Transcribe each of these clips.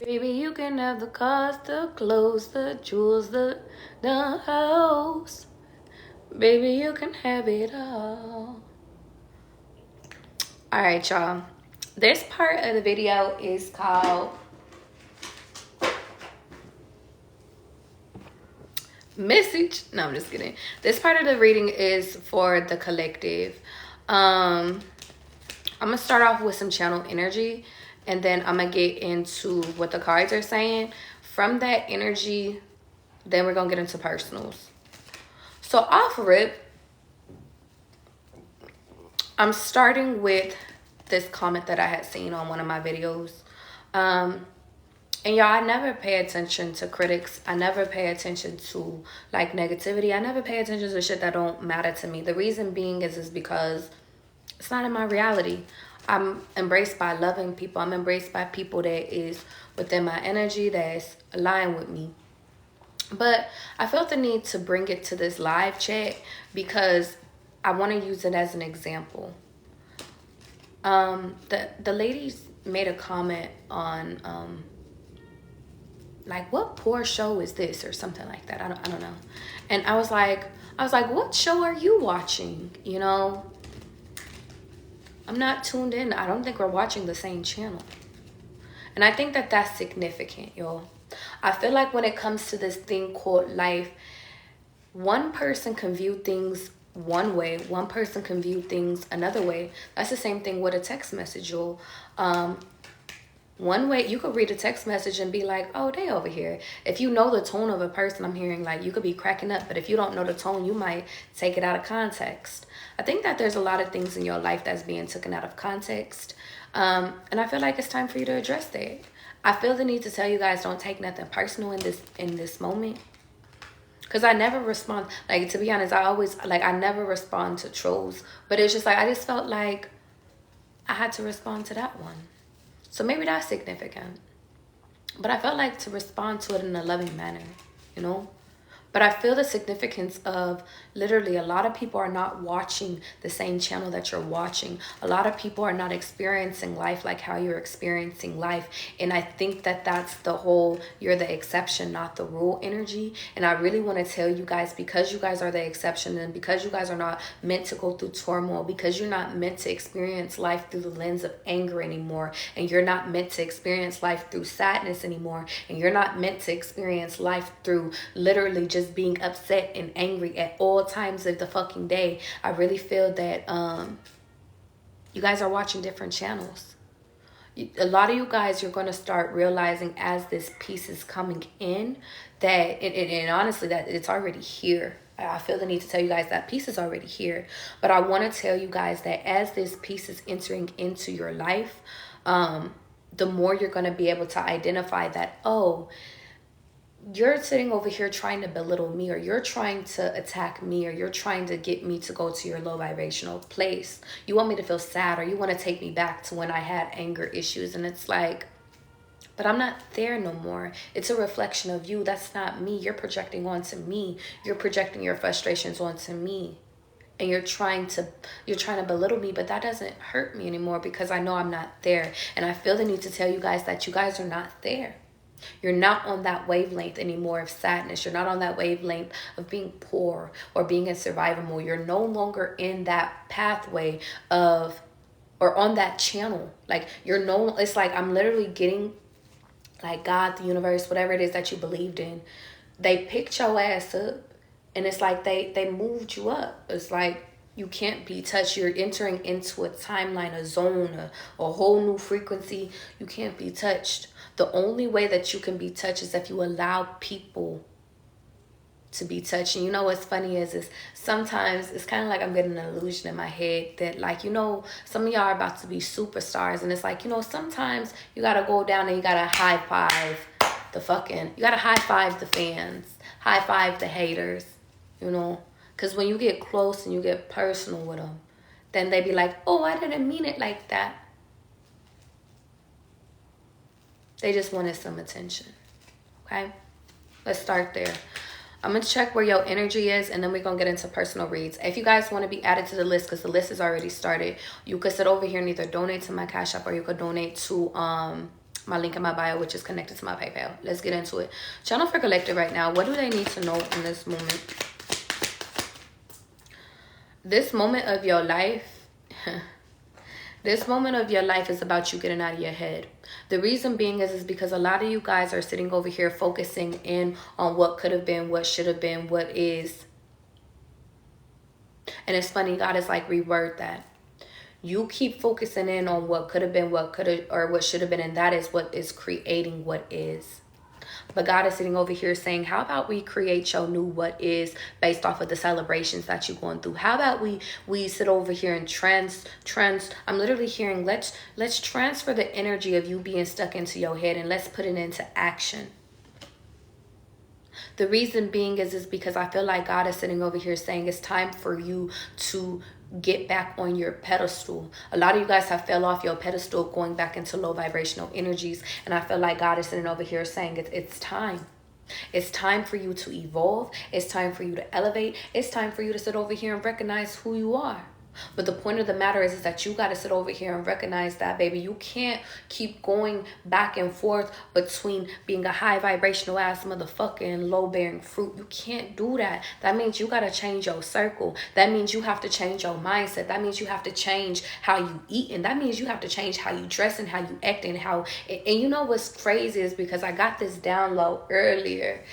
Baby, you can have the cars, the clothes, the jewels, the house. Baby, you can have it all. Alright, y'all. This part of the video is called Message. No, I'm just kidding. This part of the reading is for the collective. I'm going to start off with some channel energy, and then I'm going to get into what the cards are saying. From that energy, then we're going to get into personals. So off rip, I'm starting with this comment that I had seen on one of my videos. And y'all, I never pay attention to critics. I never pay attention to like negativity. I never pay attention to shit that don't matter to me. The reason being is because it's not in my reality. I'm embraced by loving people. I'm embraced by people that is within my energy, that's aligned with me. But I felt the need to bring it to this live chat because I want to use it as an example. The ladies made a comment on like, what poor show is this, or something like that. I don't know. And I was like, what show are you watching? You know, I'm not tuned in. I don't think we're watching the same channel. And I think that that's significant, y'all. I feel like when it comes to this thing called life, one person can view things one way, one person can view things another way. That's the same thing with a text message, y'all. One way, you could read a text message and be like, oh, they over here. If you know the tone of a person, I'm hearing, like, you could be cracking up. But if you don't know the tone, you might take it out of context. I think that there's a lot of things in your life that's being taken out of context. And I feel like it's time for you to address that. I feel the need to tell you guys, don't take nothing personal in this moment. Because I never respond. Like, to be honest, I never respond to trolls. But it's just like, I just felt like I had to respond to that one. So maybe that's significant. But I felt like to respond to it in a loving manner, you know? But I feel the significance of literally a lot of people are not watching the same channel that you're watching. A lot of people are not experiencing life like how you're experiencing life. And I think that that's the whole, you're the exception, not the rule energy. And I really want to tell you guys, because you guys are the exception, and because you guys are not meant to go through turmoil, because you're not meant to experience life through the lens of anger anymore, and you're not meant to experience life through sadness anymore, and you're not meant to experience life through literally just being upset and angry at all times of the fucking day. I really feel that you guys are watching different channels. A lot of you guys, you're going to start realizing as this piece is coming in that, and honestly, that it's already here. I feel the need to tell you guys that piece is already here. But I want to tell you guys that as this piece is entering into your life, the more you're going to be able to identify that, oh, you're sitting over here trying to belittle me, or you're trying to attack me, or you're trying to get me to go to your low vibrational place. You want me to feel sad, or you want to take me back to when I had anger issues. And it's like, but I'm not there no more. It's a reflection of you. That's not me. You're projecting onto me. You're projecting your frustrations onto me. And you're trying to belittle me, but that doesn't hurt me anymore because I know I'm not there. And I feel the need to tell you guys that you guys are not there. You're not on that wavelength anymore of sadness. You're not on that wavelength of being poor or being in survival mode. You're no longer in that pathway of, or on that channel. Like, it's like I'm literally getting, like, God, the universe, whatever it is that you believed in, they picked your ass up, and it's like they moved you up. It's like you can't be touched. You're entering into a timeline, a zone, a whole new frequency. You can't be touched. The only way that you can be touched is if you allow people to be touched. And you know what's funny is sometimes it's kind of like I'm getting an illusion in my head that, like, you know, some of y'all are about to be superstars. And it's like, you know, sometimes you got to go down and you got to high five you got to high five the fans, high five the haters, you know. Because when you get close and you get personal with them, then they be like, oh, I didn't mean it like that. They just wanted some attention, okay? Let's start there. I'm going to check where your energy is, and then we're going to get into personal reads. If you guys want to be added to the list, because the list is already started, you could sit over here and either donate to my Cash App, or you could donate to my link in my bio, which is connected to my PayPal. Let's get into it. Channel for collective right now. What do they need to know in this moment? This moment of your life, this moment of your life is about you getting out of your head. The reason being is because a lot of you guys are sitting over here focusing in on what could have been, what should have been, what is. And it's funny, God is like, reword that. You keep focusing in on what could have been, what could have, or what should have been, and that is what is creating what is. But God is sitting over here saying, how about we create your new what is based off of the celebrations that you're going through? How about we sit over here and I'm literally hearing, let's transfer the energy of you being stuck into your head and let's put it into action. The reason being is because I feel like God is sitting over here saying it's time for you to get back on your pedestal. A lot of you guys have fell off your pedestal, going back into low vibrational energies. And I feel like God is sitting over here saying it's time. It's time for you to evolve. It's time for you to elevate. It's time for you to sit over here and recognize who you are. But the point of the matter is that you got to sit over here and recognize that, baby, you can't keep going back and forth between being a high vibrational ass motherfucking low bearing fruit. You can't do that. That means you got to change your circle. That means you have to change your mindset. That means you have to change how you eat. And that means you have to change how you dress and how you act and how, and you know what's crazy is because I got this download earlier,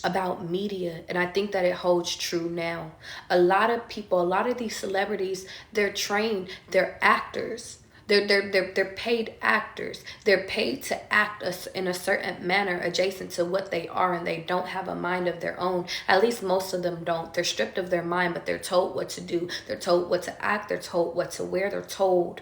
about media, and I think that it holds true now. A lot of people, a lot of these celebrities, they're trained, they're actors. They're paid actors. They're paid to act in a certain manner adjacent to what they are, and they don't have a mind of their own. At least most of them don't. They're stripped of their mind, but they're told what to do. They're told what to act. They're told what to wear. They're told.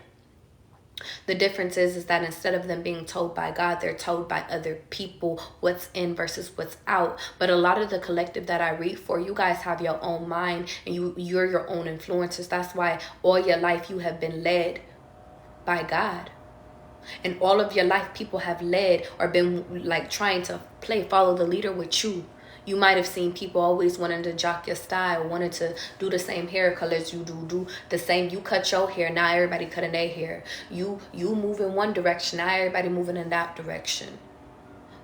The difference is that instead of them being told by God, they're told by other people what's in versus what's out. But a lot of the collective that I read for, you guys have your own mind and you're your own influencers. That's why all your life you have been led by God. And all of your life people have led or been like trying to follow the leader with you. You might have seen people always wanting to jock your style, wanting to do the same hair colors you do the same. You cut your hair, now everybody cutting their hair. You move in one direction, now everybody moving in that direction.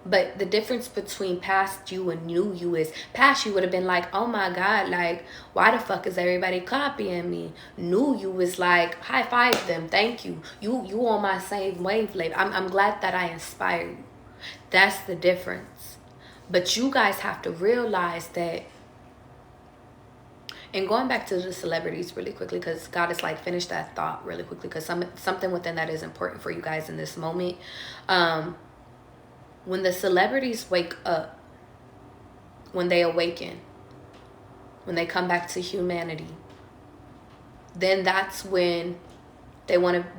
But the difference between past you and new you is past you would have been like, oh my God, like, why the fuck is everybody copying me? New you is like, high five them, thank you. You on my same wavelength. I'm glad that I inspire you. That's the difference. But you guys have to realize that, and going back to the celebrities really quickly, because God is like, finish that thought really quickly, because something within that is important for you guys in this moment. When the celebrities wake up, when they awaken, when they come back to humanity, then that's when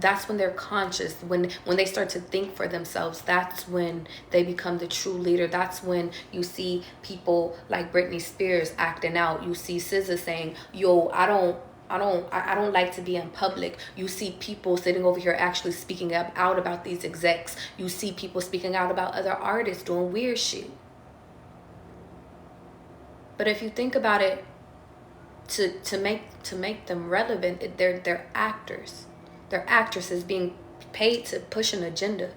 that's when they're conscious, when they start to think for themselves. That's when they become the true leader. That's when you see people like Britney Spears acting out. You see SZA saying, yo, I don't like to be in public. You see people sitting over here actually speaking out about these execs. You see people speaking out about other artists doing weird shit. But if you think about it, to make them relevant, they're actors. They're actresses being paid to push an agenda.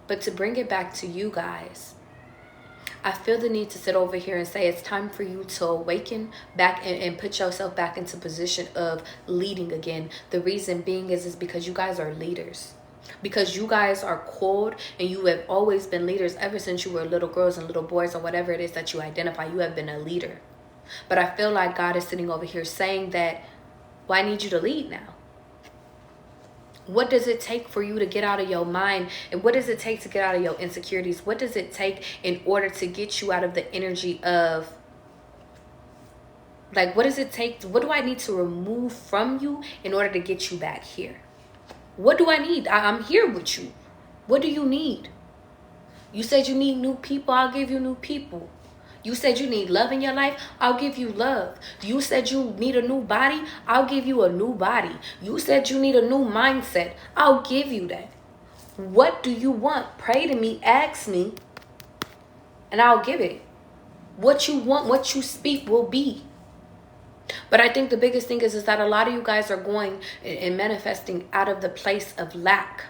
But to bring it back to you guys, I feel the need to sit over here and say it's time for you to awaken back and put yourself back into position of leading again. The reason being is because you guys are leaders. Because you guys are called and you have always been leaders ever since you were little girls and little boys or whatever it is that you identify. You have been a leader. But I feel like God is sitting over here saying that, well, I need you to lead now. What does it take for you to get out of your mind? And what does it take to get out of your insecurities? What does it take in order to get you out of the energy of, like, what does it take? What do I need to remove from you in order to get you back here? What do I need? I'm here with you. What do you need? You said you need new people. I'll give you new people. You said you need love in your life. I'll give you love. You said you need a new body. I'll give you a new body. You said you need a new mindset. I'll give you that. What do you want? Pray to me. Ask me. And I'll give it. What you want, what you speak will be. But I think the biggest thing is that a lot of you guys are going and manifesting out of the place of lack.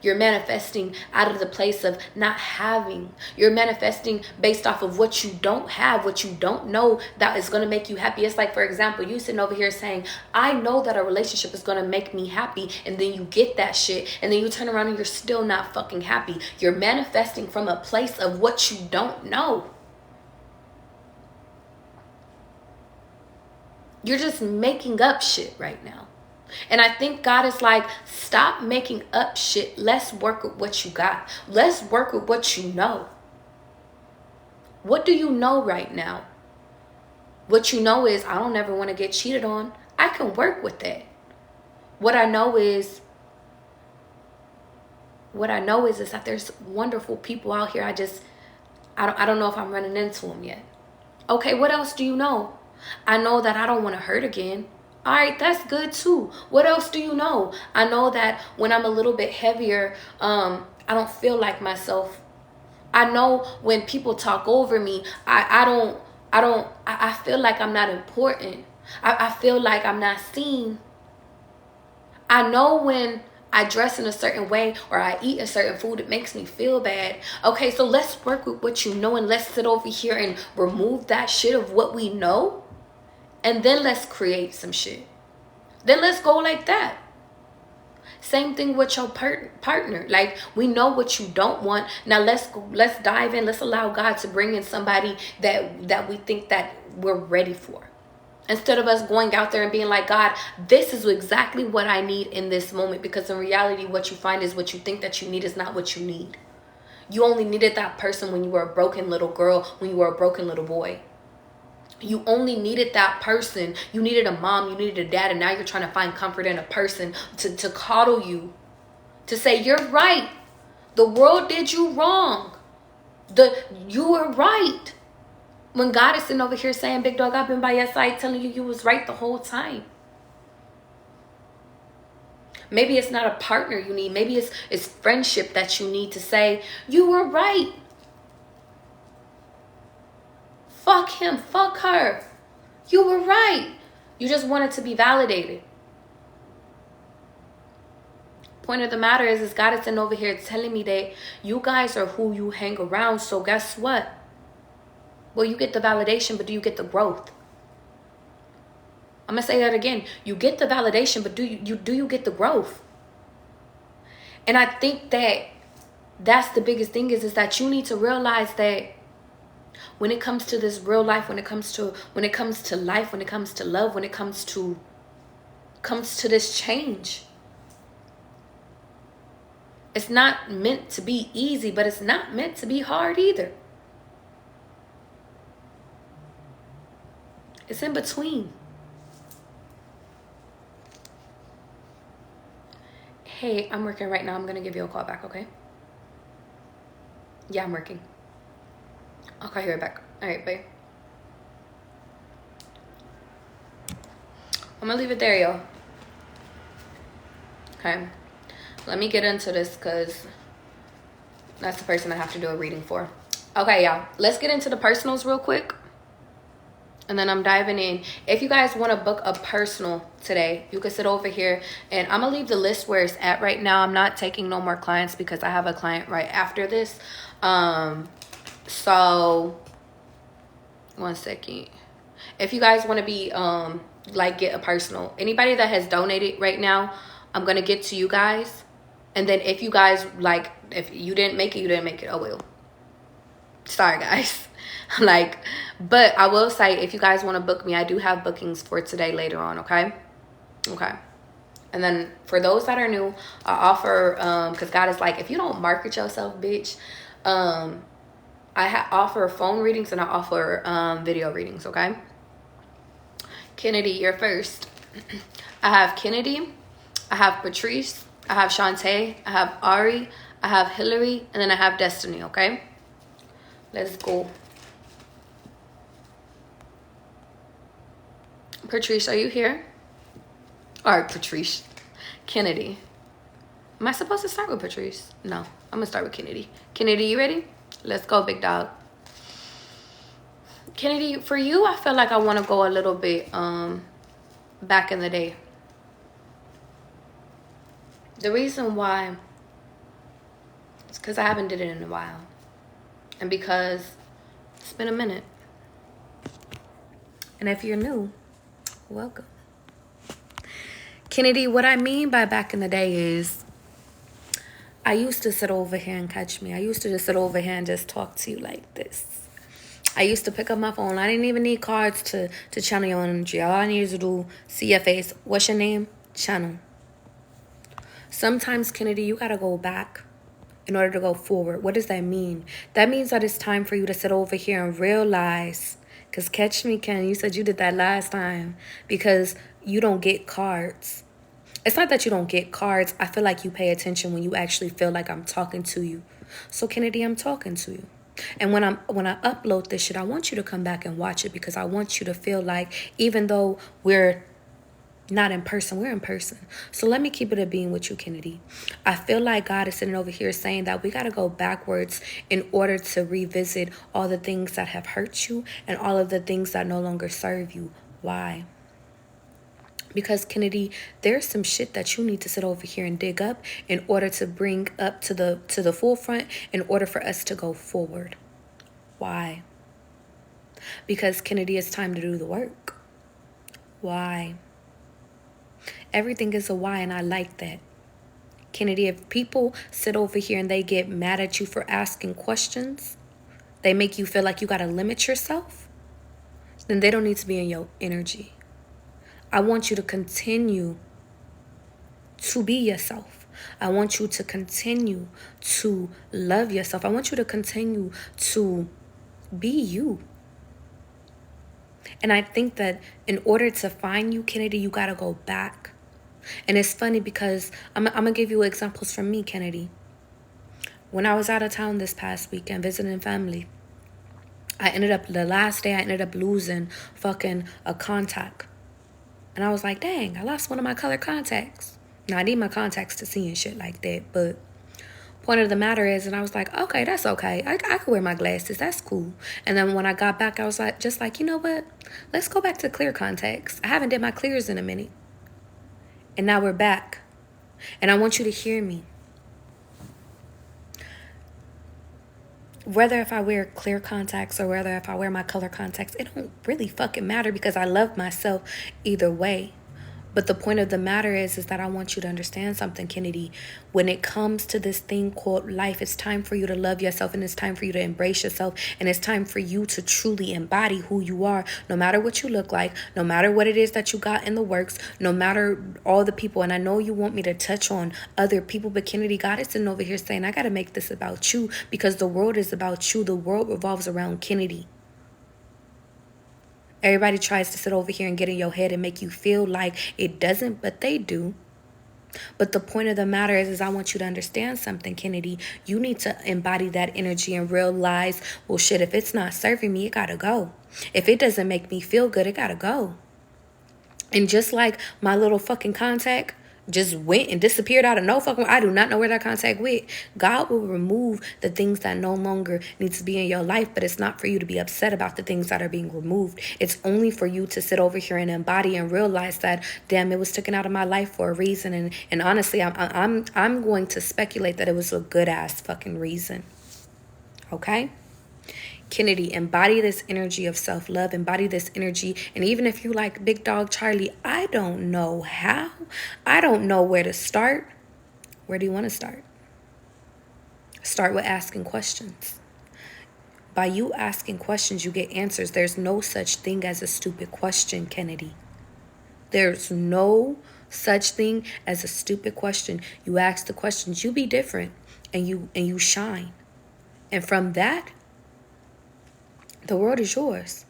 You're manifesting out of the place of not having. You're manifesting based off of what you don't have, what you don't know that is going to make you happy. It's like, for example, you sitting over here saying, I know that a relationship is going to make me happy. And then you get that shit. And then you turn around and you're still not fucking happy. You're manifesting from a place of what you don't know. You're just making up shit right now. And I think God is like, stop making up shit. Let's work with what you got. Let's work with what you know. What do you know right now? What you know is, I don't ever want to get cheated on. I can work with that. What I know is that there's wonderful people out here. I don't know if I'm running into them yet. Okay, what else do you know? I know that I don't want to hurt again. All right, that's good too. What else do you know? I know that when I'm a little bit heavier, I don't feel like myself. I know when people talk over me, I feel like I'm not important. I feel like I'm not seen. I know when I dress in a certain way or I eat a certain food, it makes me feel bad. Okay, so let's work with what you know and let's sit over here and remove that shit of what we know. And then let's create some shit. Then let's go like that. Same thing with your partner. Like, we know what you don't want. Now let's dive in. Let's allow God to bring in somebody that we think that we're ready for. Instead of us going out there and being like, God, this is exactly what I need in this moment. Because in reality, what you find is what you think that you need is not what you need. You only needed that person when you were a broken little girl, when you were a broken little boy. You only needed that person. You needed a mom, you needed a dad, and now you're trying to find comfort in a person to coddle you, to say, you're right. The world did you wrong. You were right. When God is sitting over here saying, big dog, I've been by your side telling you was right the whole time. Maybe it's not a partner you need. Maybe it's friendship that you need to say, you were right. Fuck him, fuck her. You were right. You just wanted to be validated. Point of the matter is God is sitting over here telling me that you guys are who you hang around. So guess what? Well, you get the validation, but do you get the growth? I'm going to say that again. You get the validation, but do you get the growth? And I think that's the biggest thing is that you need to realize that when it comes to this real life, when it comes to life, when it comes to love, when it comes to this change, it's not meant to be easy, but it's not meant to be hard either. It's in between. Hey, I'm working right now. I'm going to give you a call back, okay? Yeah, I'm working. I'll call you right back. All right, bye. I'm going to leave it there, y'all. Okay. Let me get into this because that's the person I have to do a reading for. Okay, y'all. Let's get into the personals real quick. And then I'm diving in. If you guys want to book a personal today, you can sit over here. And I'm going to leave the list where it's at right now. I'm not taking no more clients because I have a client right after this. So, one second. If you guys want to be, get a personal. Anybody that has donated right now, I'm going to get to you guys. And then if you guys, if you didn't make it, you didn't make it. Oh, well. Sorry, guys. But I will say, if you guys want to book me, I do have bookings for today later on, okay? Okay. And then for those that are new, I offer, because God is like, if you don't market yourself, bitch, I offer phone readings and I offer video readings, okay? Kennedy, you're first. I have Kennedy, I have Patrice, I have Shantae, I have Ari, I have Hillary, and then I have Destiny, okay? Let's go. Patrice, are you here? Or Patrice. Kennedy. Am I supposed to start with Patrice? No, I'm going to start with Kennedy. Kennedy, you ready? Let's go, big dog. Kennedy, for you, I feel like I want to go a little bit back in the day. The reason why because I haven't did it in a while. And because it's been a minute. And if you're new, welcome. Kennedy, what I mean by back in the day is I used to sit over here and catch me. I used to just sit over here and just talk to you like this. I used to pick up my phone. I didn't even need cards to channel your energy. All I needed to do, see your face. What's your name? Channel. Sometimes, Kennedy, you got to go back in order to go forward. What does that mean? That means that it's time for you to sit over here and realize, because catch me, Ken, you said you did that last time, because you don't get cards. It's not that you don't get cards. I feel like you pay attention when you actually feel like I'm talking to you. So, Kennedy, I'm talking to you. And when I upload this shit, I want you to come back and watch it, because I want you to feel like even though we're not in person, we're in person. So let me keep it a being with you, Kennedy. I feel like God is sitting over here saying that we got to go backwards in order to revisit all the things that have hurt you and all of the things that no longer serve you. Why? Because, Kennedy, there's some shit that you need to sit over here and dig up in order to bring up to the forefront in order for us to go forward. Why? Because, Kennedy, it's time to do the work. Why? Everything is a why, and I like that. Kennedy, if people sit over here and they get mad at you for asking questions, they make you feel like you got to limit yourself, then they don't need to be in your energy. I want you to continue to be yourself. I want you to continue to love yourself. I want you to continue to be you. And I think that in order to find you, Kennedy, you got to go back. And it's funny because I'm going to give you examples from me, Kennedy. When I was out of town this past weekend visiting family, the last day I ended up losing fucking a contact. And I was like, dang, I lost one of my color contacts. Now, I need my contacts to see and shit like that. But point of the matter is, and I was like, okay, that's okay. I could wear my glasses. That's cool. And then when I got back, I was like, you know what? Let's go back to clear contacts. I haven't did my clears in a minute. And now we're back. And I want you to hear me. Whether if I wear clear contacts or whether if I wear my color contacts, it don't really fucking matter because I love myself either way. But the point of the matter is that I want you to understand something, Kennedy. When it comes to this thing called life, it's time for you to love yourself, and it's time for you to embrace yourself, and it's time for you to truly embody who you are, no matter what you look like, no matter what it is that you got in the works, no matter all the people. And I know you want me to touch on other people, but Kennedy, God is sitting over here saying, I got to make this about you, because the world is about you. The world revolves around Kennedy. Everybody tries to sit over here and get in your head and make you feel like it doesn't, but they do. But the point of the matter is I want you to understand something, Kennedy. You need to embody that energy and realize, well, shit, if it's not serving me, it gotta go. If it doesn't make me feel good, it gotta go. And just like my little fucking contact just went and disappeared out of no fucking, I do not know where that contact went. God will remove the things that no longer need to be in your life, but it's not for you to be upset about the things that are being removed. It's only for you to sit over here and embody and realize that, damn, it was taken out of my life for a reason. And honestly, I'm going to speculate that it was a good ass fucking reason. Okay? Kennedy, embody this energy of self-love, embody this energy. And even if you like Big Dog Charlie, I don't know how. I don't know where to start. Where do you want to start? Start with asking questions. By you asking questions, you get answers. There's no such thing as a stupid question, Kennedy. There's no such thing as a stupid question. You ask the questions, you be different, and you shine. And from that, the world is yours.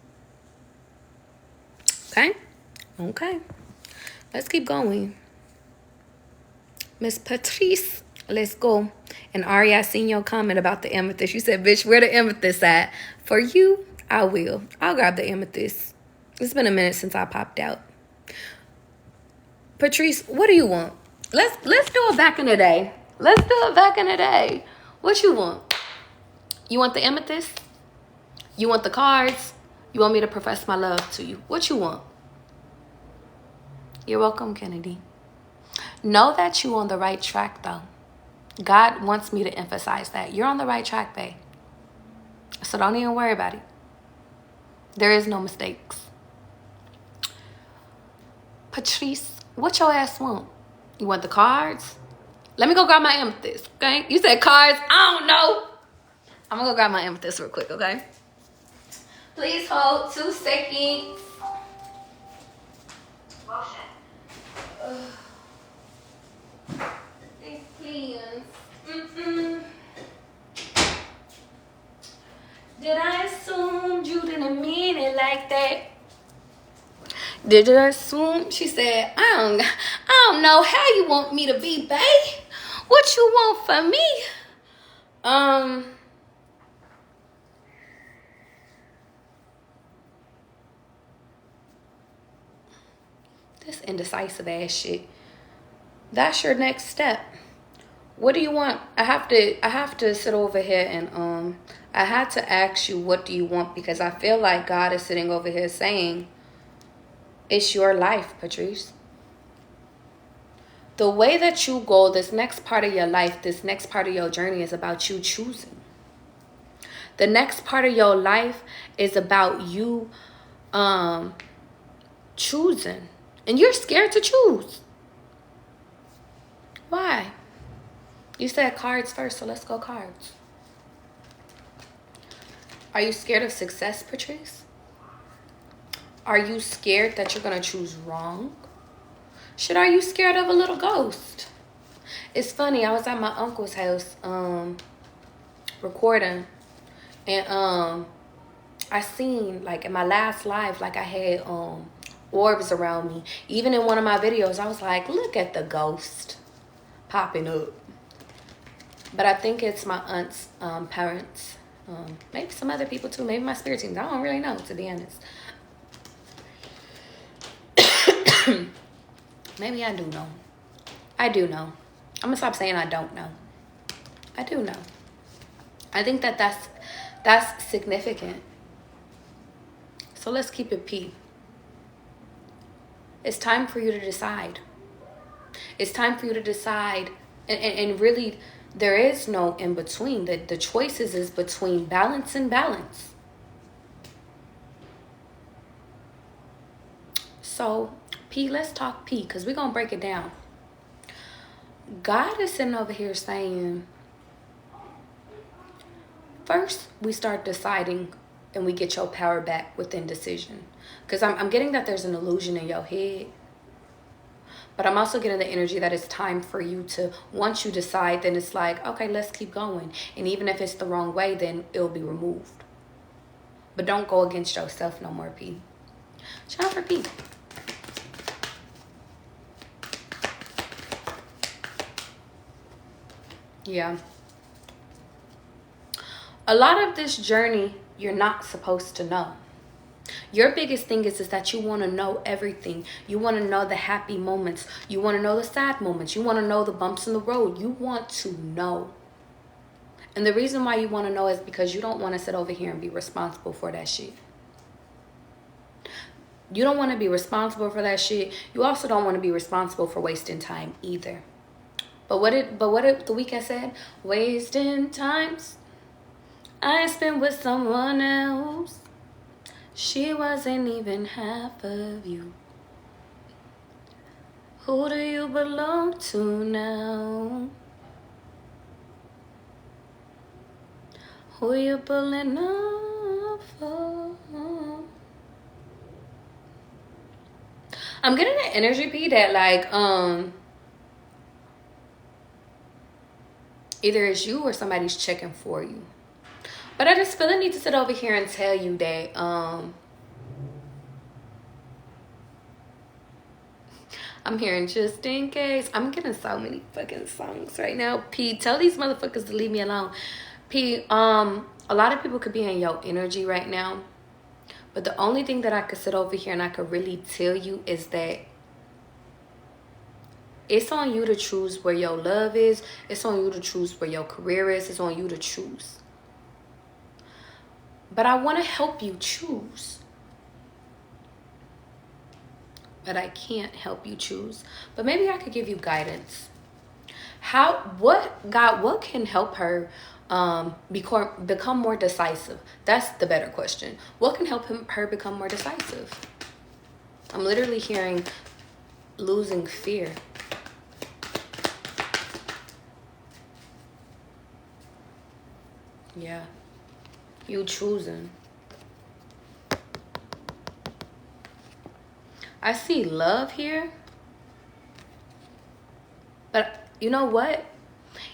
Okay? Okay. Let's keep going. Miss Patrice, let's go. And Ari, I seen your comment about the amethyst. You said, bitch, where the amethyst at? For you, I will. I'll grab the amethyst. It's been a minute since I popped out. Patrice, what do you want? Let's do it back in the day. Let's do it back in the day. What you want? You want the amethyst? You want the cards? You want me to profess my love to you? What you want? You're welcome, Kennedy. Know that you're on the right track, though. God wants me to emphasize that. You're on the right track, babe. So don't even worry about it. There is no mistakes. Patrice, what your ass want? You want the cards? Let me go grab my amethyst, okay? You said cards. I don't know. I'm gonna go grab my amethyst real quick, okay? Please hold 2 seconds. Motion. Please. Did I assume you didn't mean it like that? Did I assume? She said, I don't know how you want me to be, babe. What you want from me? This indecisive ass shit. That's your next step. What do you want? I have to sit over here and I had to ask you, what do you want? Because I feel like God is sitting over here saying, it's your life, Patrice. The way that you go, this next part of your life, this next part of your journey is about you choosing. The next part of your life is about you choosing. And you're scared to choose. Why? You said cards first, so let's go cards. Are you scared of success, Patrice? Are you scared that you're going to choose wrong? Shit, are you scared of a little ghost? It's funny, I was at my uncle's house recording, and I seen, like, in my last live, like, I had orbs around me. Even in one of my videos, I was like, look at the ghost popping up. But I think it's my aunt's parents. Maybe some other people too. Maybe my spirit teams. I don't really know, to be honest. Maybe I do know. I do know. I'm going to stop saying I don't know. I do know. I think that's significant. So let's keep it P. It's time for you to decide. It's time for you to decide. And really, there is no in between. The choices is between balance and balance. So, P, let's talk P, because we're going to break it down. God is sitting over here saying, first, we start deciding and we get your power back with indecision. Because I'm getting that there's an illusion in your head. But I'm also getting the energy that it's time for you to, once you decide, then it's like, okay, let's keep going. And even if it's the wrong way, then it'll be removed. But don't go against yourself no more, P. Shout out for P. Yeah. A lot of this journey, you're not supposed to know. Your biggest thing is that you want to know everything. You want to know the happy moments. You want to know the sad moments. You want to know the bumps in the road. You want to know. And the reason why you want to know is because you don't want to sit over here and be responsible for that shit. You don't want to be responsible for that shit. You also don't want to be responsible for wasting time either. But what it the weekend said, wasting times I spent with someone else. She wasn't even half of you. Who do you belong to now? Who you pulling up for? I'm getting an energy, P, that like either it's you or somebody's checking for you. But I just feel the need to sit over here and tell you that I'm hearing just in case. I'm getting so many fucking songs right now. P, tell these motherfuckers to leave me alone. P, a lot of people could be in your energy right now. But the only thing that I could sit over here and I could really tell you is that it's on you to choose where your love is. It's on you to choose where your career is. It's on you to choose. But I want to help you choose. But I can't help you choose. But maybe I could give you guidance. What can help her become more decisive? That's the better question. What can help her become more decisive? I'm literally hearing losing fear. Yeah. You choosing. I see love here. But you know what?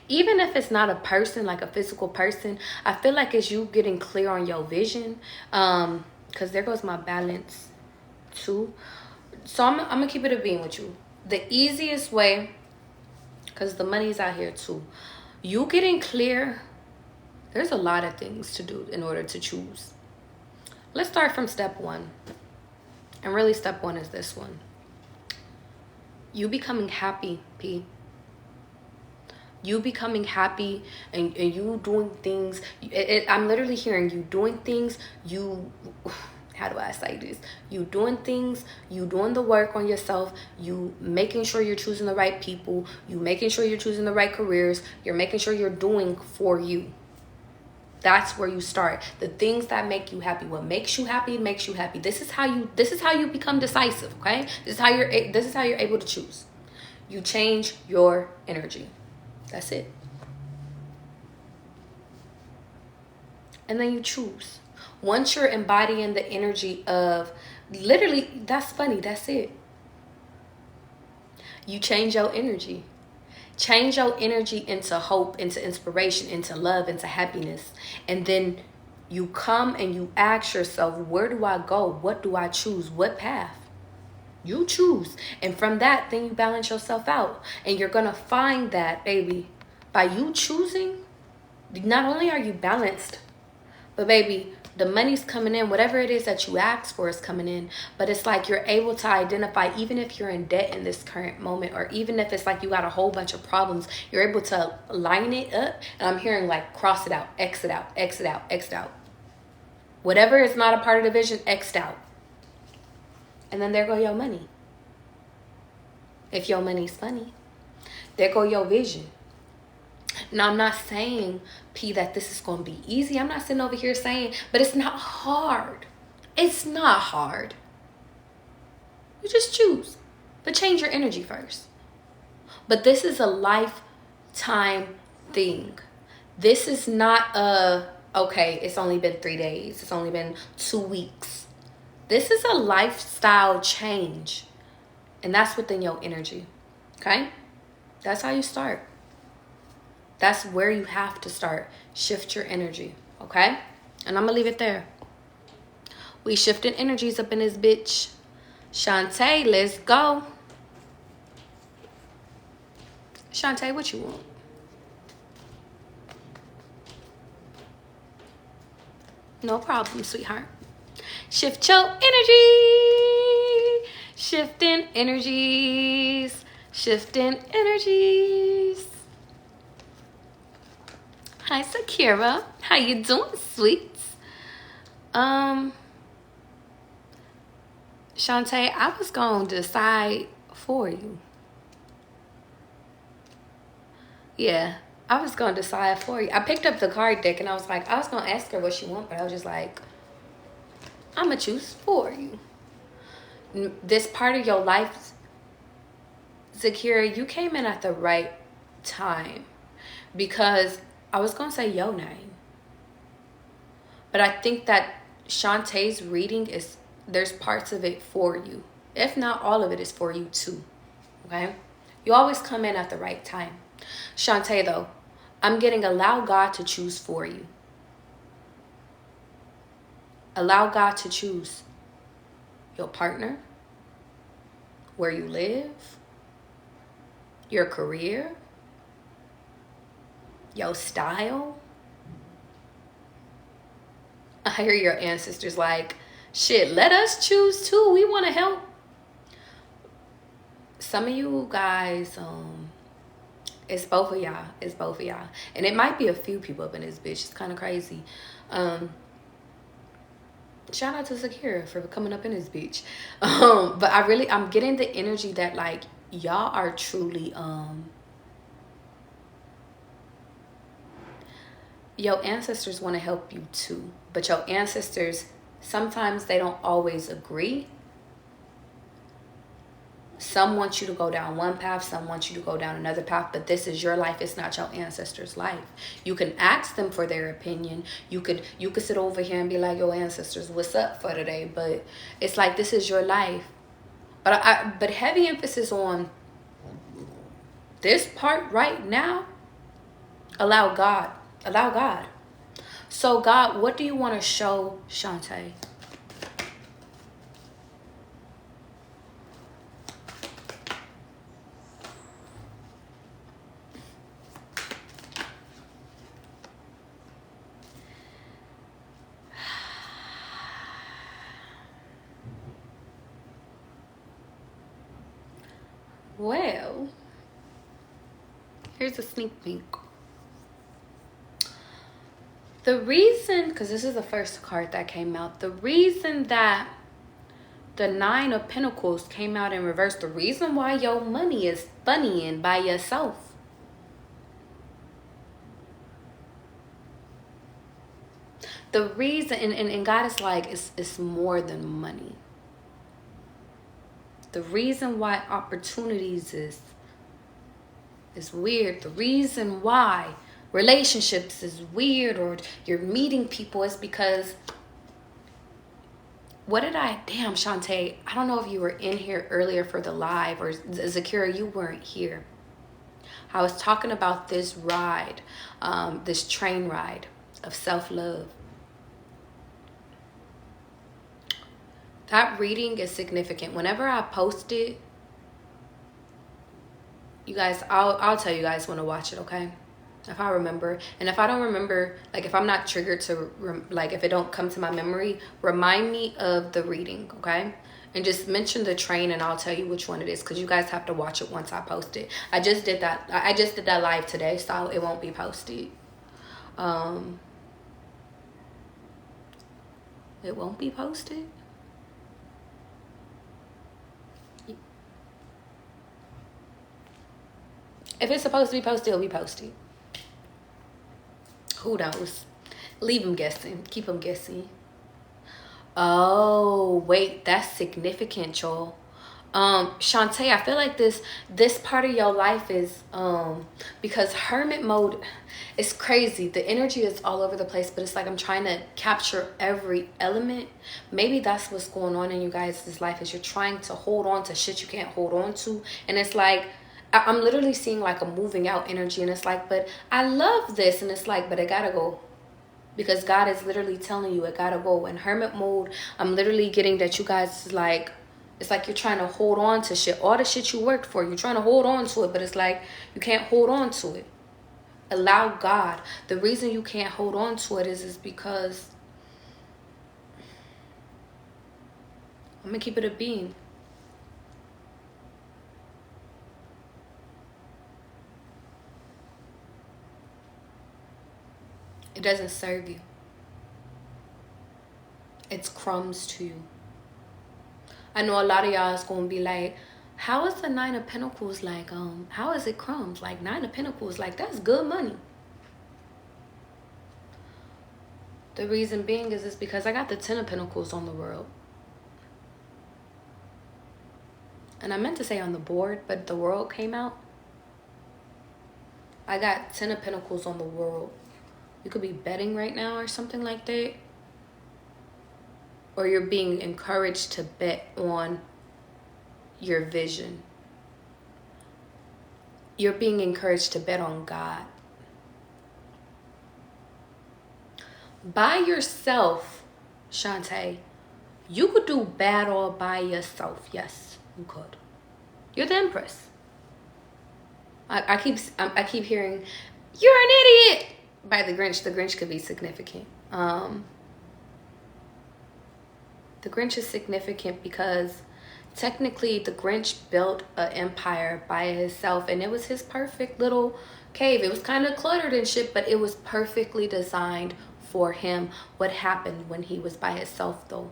Even if it's not a person, like a physical person, I feel like it's you getting clear on your vision. Because there goes my balance too. So I'm going to keep it a being with you. The easiest way, because the money's out here too. You getting clear, there's a lot of things to do in order to choose. Let's start from step one. And really step one is this one. You becoming happy, P. You becoming happy and you doing things. I'm literally hearing you doing things. How do I say this? You doing things. You doing the work on yourself. You making sure you're choosing the right people. You making sure you're choosing the right careers. You're making sure you're doing for you. That's where you start. The things that make you happy. What makes you happy makes you happy. This is how you become decisive, okay? This is how you're able to choose. You change your energy. That's it. And then you choose. Once you're embodying the energy of literally, that's funny, that's it. You change your energy. Change your energy into hope, into inspiration, into love, into happiness. And then you come and you ask yourself, where do I go? What do I choose? What path? You choose. And from that, then you balance yourself out. And you're going to find that, baby, by you choosing, not only are you balanced, but baby, the money's coming in. Whatever it is that you ask for is coming in. But it's like you're able to identify, even if you're in debt in this current moment, or even if it's like you got a whole bunch of problems, you're able to line it up. And I'm hearing like cross it out, exit out, exit out, exit out. Whatever is not a part of the vision, X'd out. And then there go your money. If your money's funny, there go your vision. Now, I'm not saying, P, that this is going to be easy. I'm not sitting over here saying, but it's not hard. It's not hard. You just choose. But change your energy first. But this is a lifetime thing. This is not okay, it's only been 3 days. It's only been 2 weeks. This is a lifestyle change. And that's within your energy. Okay? That's how you start. That's where you have to start. Shift your energy. Okay? And I'm going to leave it there. We shifting energies up in this bitch. Shantae, let's go. Shantae, what you want? No problem, sweetheart. Shift your energy. Shifting energies. Shifting energies. Hi, Sakira. How you doing, sweets? Shantae, I was going to decide for you. Yeah, I was going to decide for you. I picked up the card deck and I was like, I was going to ask her what she wants, but I was just like, I'm going to choose for you. This part of your life, Zakira, you came in at the right time, because I was going to say your name, but I think that Shantae's reading is, there's parts of it for you. If not all of it is for you too, okay? You always come in at the right time. Shantae, though, I'm getting allow God to choose for you. Allow God to choose your partner, where you live, your career, your style. I hear your ancestors like, shit, let us choose too. We want to help. Some of you guys, it's both of y'all. It's both of y'all. And it might be a few people up in this bitch. It's kind of crazy. Shout out to Zakira for coming up in this bitch. But I'm getting the energy that like y'all are truly Your ancestors want to help you too, but your ancestors, sometimes they don't always agree. Some want you to go down one path, some want you to go down another path, but this is your life. It's not your ancestors' life. You can ask them for their opinion. You could sit over here and be like, yo, ancestors, what's up for today? But it's like, this is your life. But heavy emphasis on this part right now. Allow God. Allow God. So God, what do you want to show Shantae? Well, here's a sneak peek. The reason, because this is the first card that came out, the reason that the Nine of Pentacles came out in reverse, the reason why your money is funnying by yourself. The reason, and God is like, it's more than money. The reason why opportunities is weird. The reason why relationships is weird, or you're meeting people, is because damn, Shantae, I don't know if you were in here earlier for the live, or Zakira, you weren't here. I was talking about this ride, this train ride of self-love. That reading is significant. Whenever I post it, you guys, I'll tell you guys when to watch it, okay? If I remember. And if I don't remember, like if I'm not triggered to, like if it don't come to my memory, remind me of the reading, okay? And just mention the train and I'll tell you which one it is, because you guys have to watch it once I post it. I just did that live today, so it won't be posted. It won't be posted. If it's supposed to be posted, it'll be posted. Who knows? Leave them guessing. Keep them guessing. Oh, wait. That's significant, y'all. Shantae, I feel like this part of your life is, because hermit mode is crazy. The energy is all over the place, but it's like I'm trying to capture every element. Maybe that's what's going on in you guys' life, is you're trying to hold on to shit you can't hold on to. And it's like, I'm literally seeing like a moving out energy, and it's like, but I love this, and it's like, but it gotta go, because God is literally telling you it gotta go. In hermit mode, I'm literally getting that you guys, like, it's like you're trying to hold on to shit, all the shit you worked for, you're trying to hold on to it, but it's like you can't hold on to it. Allow God. The reason you can't hold on to it is because, I'm gonna keep it a being. It doesn't serve you. It's crumbs to you. I know a lot of y'all is going to be like, how is the Nine of Pentacles like, how is it crumbs? Like, Nine of Pentacles, like, that's good money. The reason being is because I got the Ten of Pentacles on the world. And I meant to say on the board, but the world came out. I got Ten of Pentacles on the world. You could be betting right now or something like that. Or you're being encouraged to bet on your vision. You're being encouraged to bet on God. By yourself, Shantae, you could do bad all by yourself. Yes, you could. You're the Empress. I keep hearing, you're an idiot, by the Grinch. The Grinch could be significant. The Grinch is significant because technically the Grinch built an empire by himself, and it was his perfect little cave. It was kind of cluttered and shit, but it was perfectly designed for him. What happened when he was by himself, though?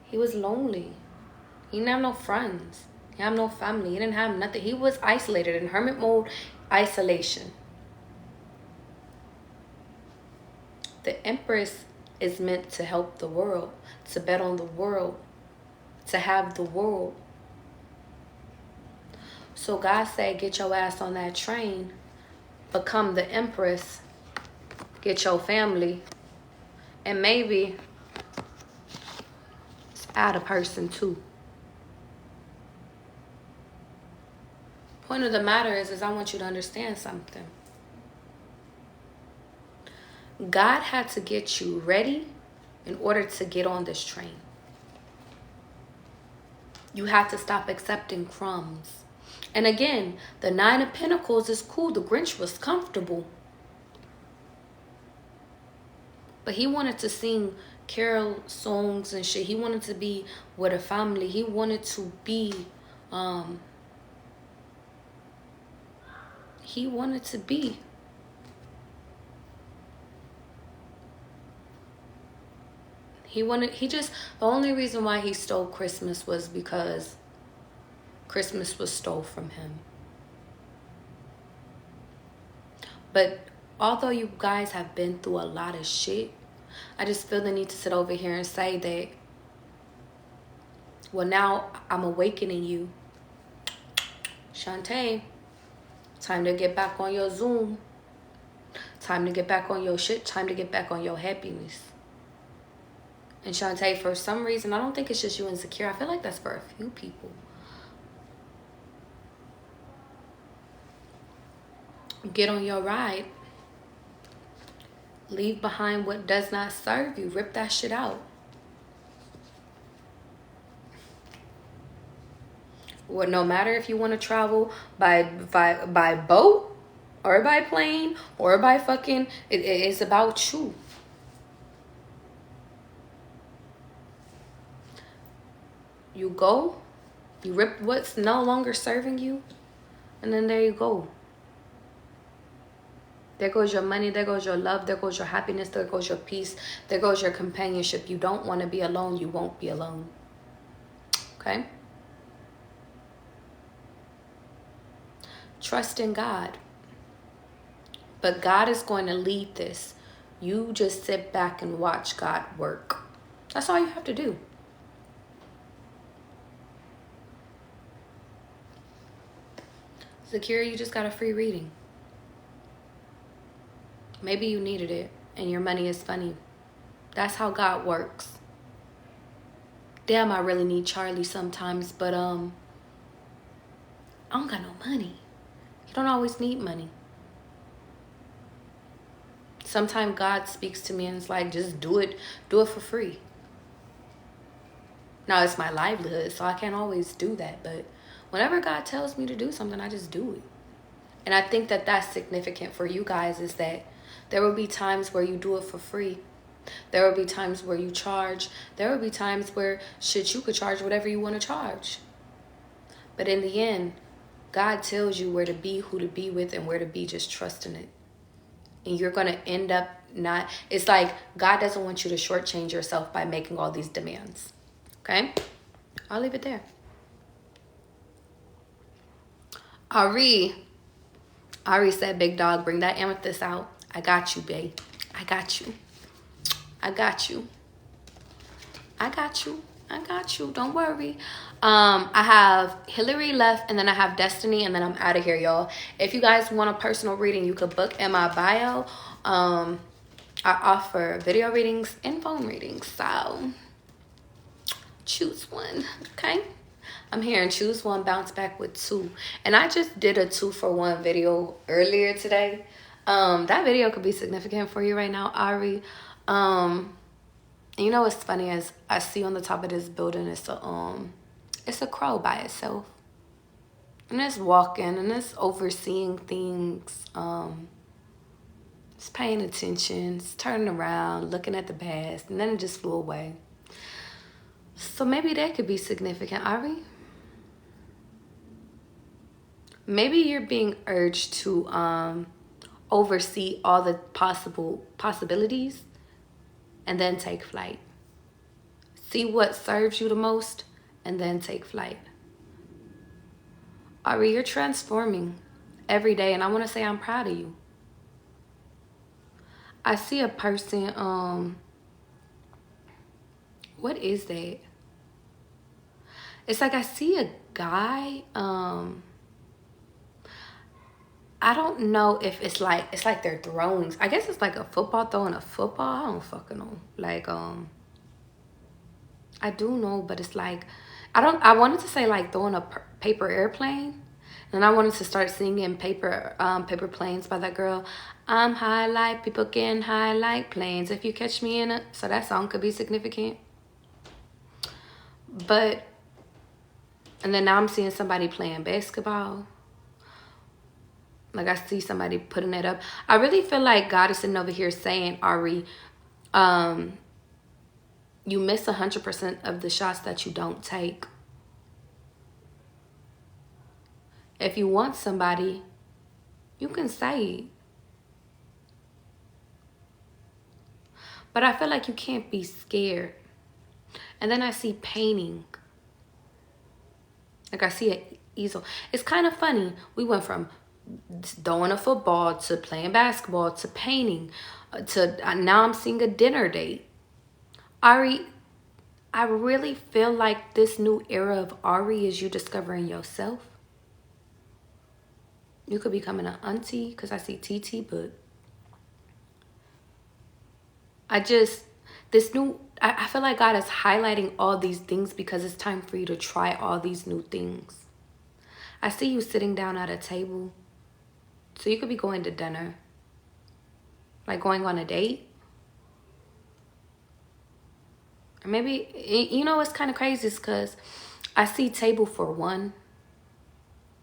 He was lonely. He didn't have no friends. He didn't have no family. He didn't have nothing. He was isolated in hermit mode, isolation. The Empress is meant to help the world, to bet on the world, to have the world. So God said, get your ass on that train, become the Empress, get your family, and maybe add a person too. Point of the matter is I want you to understand something. God had to get you ready in order to get on this train. You had to stop accepting crumbs. And again, the Nine of Pentacles is cool. The Grinch was comfortable. But he wanted to sing carol songs and shit. He wanted to be with a family. He wanted to be, the only reason why he stole Christmas was because Christmas was stole from him. But although you guys have been through a lot of shit, I just feel the need to sit over here and say that, well, now I'm awakening you. Shantae, time to get back on your Zoom. Time to get back on your shit. Time to get back on your happiness. And Shantae, for some reason, I don't think it's just you insecure. I feel like that's for a few people. Get on your ride. Leave behind what does not serve you. Rip that shit out. Well, no matter if you want to travel by boat or by plane or by fucking, it's about you. You go, you rip what's no longer serving you, and then there you go. There goes your money, there goes your love, there goes your happiness, there goes your peace, there goes your companionship. You don't want to be alone, you won't be alone. Okay? Trust in God. But God is going to lead this. You just sit back and watch God work. That's all you have to do. Zakira, you just got a free reading. Maybe you needed it and your money is funny. That's how God works. Damn, I really need Charlie sometimes, but I don't got no money. You don't always need money. Sometimes God speaks to me and it's like, just do it for free. Now it's my livelihood, so I can't always do that, but whenever God tells me to do something, I just do it. And I think that that's significant for you guys, is that there will be times where you do it for free. There will be times where you charge. There will be times where, shit, you could charge whatever you want to charge. But in the end, God tells you where to be, who to be with, and where to be. Just trusting it. And you're going to end up not... It's like God doesn't want you to shortchange yourself by making all these demands. Okay? I'll leave it there. Ari said, big dog, bring that amethyst out. I got you, babe. I got you. I got you. I got you. I got you. Don't worry. I have Hillary left, and then I have Destiny, and then I'm out of here, y'all. If you guys want a personal reading, you could book in my bio. I offer video readings and phone readings, so choose one, okay? I'm hearing choose one, bounce back with two. And I just did a 2-for-1 video earlier today. That video could be significant for you right now, Ari. You know what's funny is I see on the top of this building, it's a crow by itself. And it's walking and it's overseeing things. It's paying attention, it's turning around, looking at the bass, and then it just flew away. So maybe that could be significant, Ari. Maybe you're being urged to oversee all the possibilities and then take flight. See what serves you the most and then take flight. Ari, you're transforming every day, and I want to say I'm proud of you. I see a person, what is that? It's like I see a guy, I don't know if it's like they're throwing. I guess it's like a football, throwing a football. I don't fucking know. Like, I do know, but it's like, I wanted to say like throwing a paper airplane. And I wanted to start singing paper planes by that girl. I'm high like people getting high like planes. If you catch me in it. So that song could be significant. But, and then now I'm seeing somebody playing basketball. Like I see somebody putting it up. I really feel like God is sitting over here saying, Ari, you miss 100% of the shots that you don't take. If you want somebody, you can say it. But I feel like you can't be scared. And then I see painting. Like I see an easel. It's kind of funny. We went from throwing a football to playing basketball to painting to now I'm seeing a dinner date. Ari, I really feel like this new era of Ari is you discovering yourself. You could be becoming an auntie because I see TT, but I feel like God is highlighting all these things because it's time for you to try all these new things. I see you sitting down at a table. So you could be going to dinner. Like going on a date. Or maybe, you know what's kind of crazy is because I see table for one.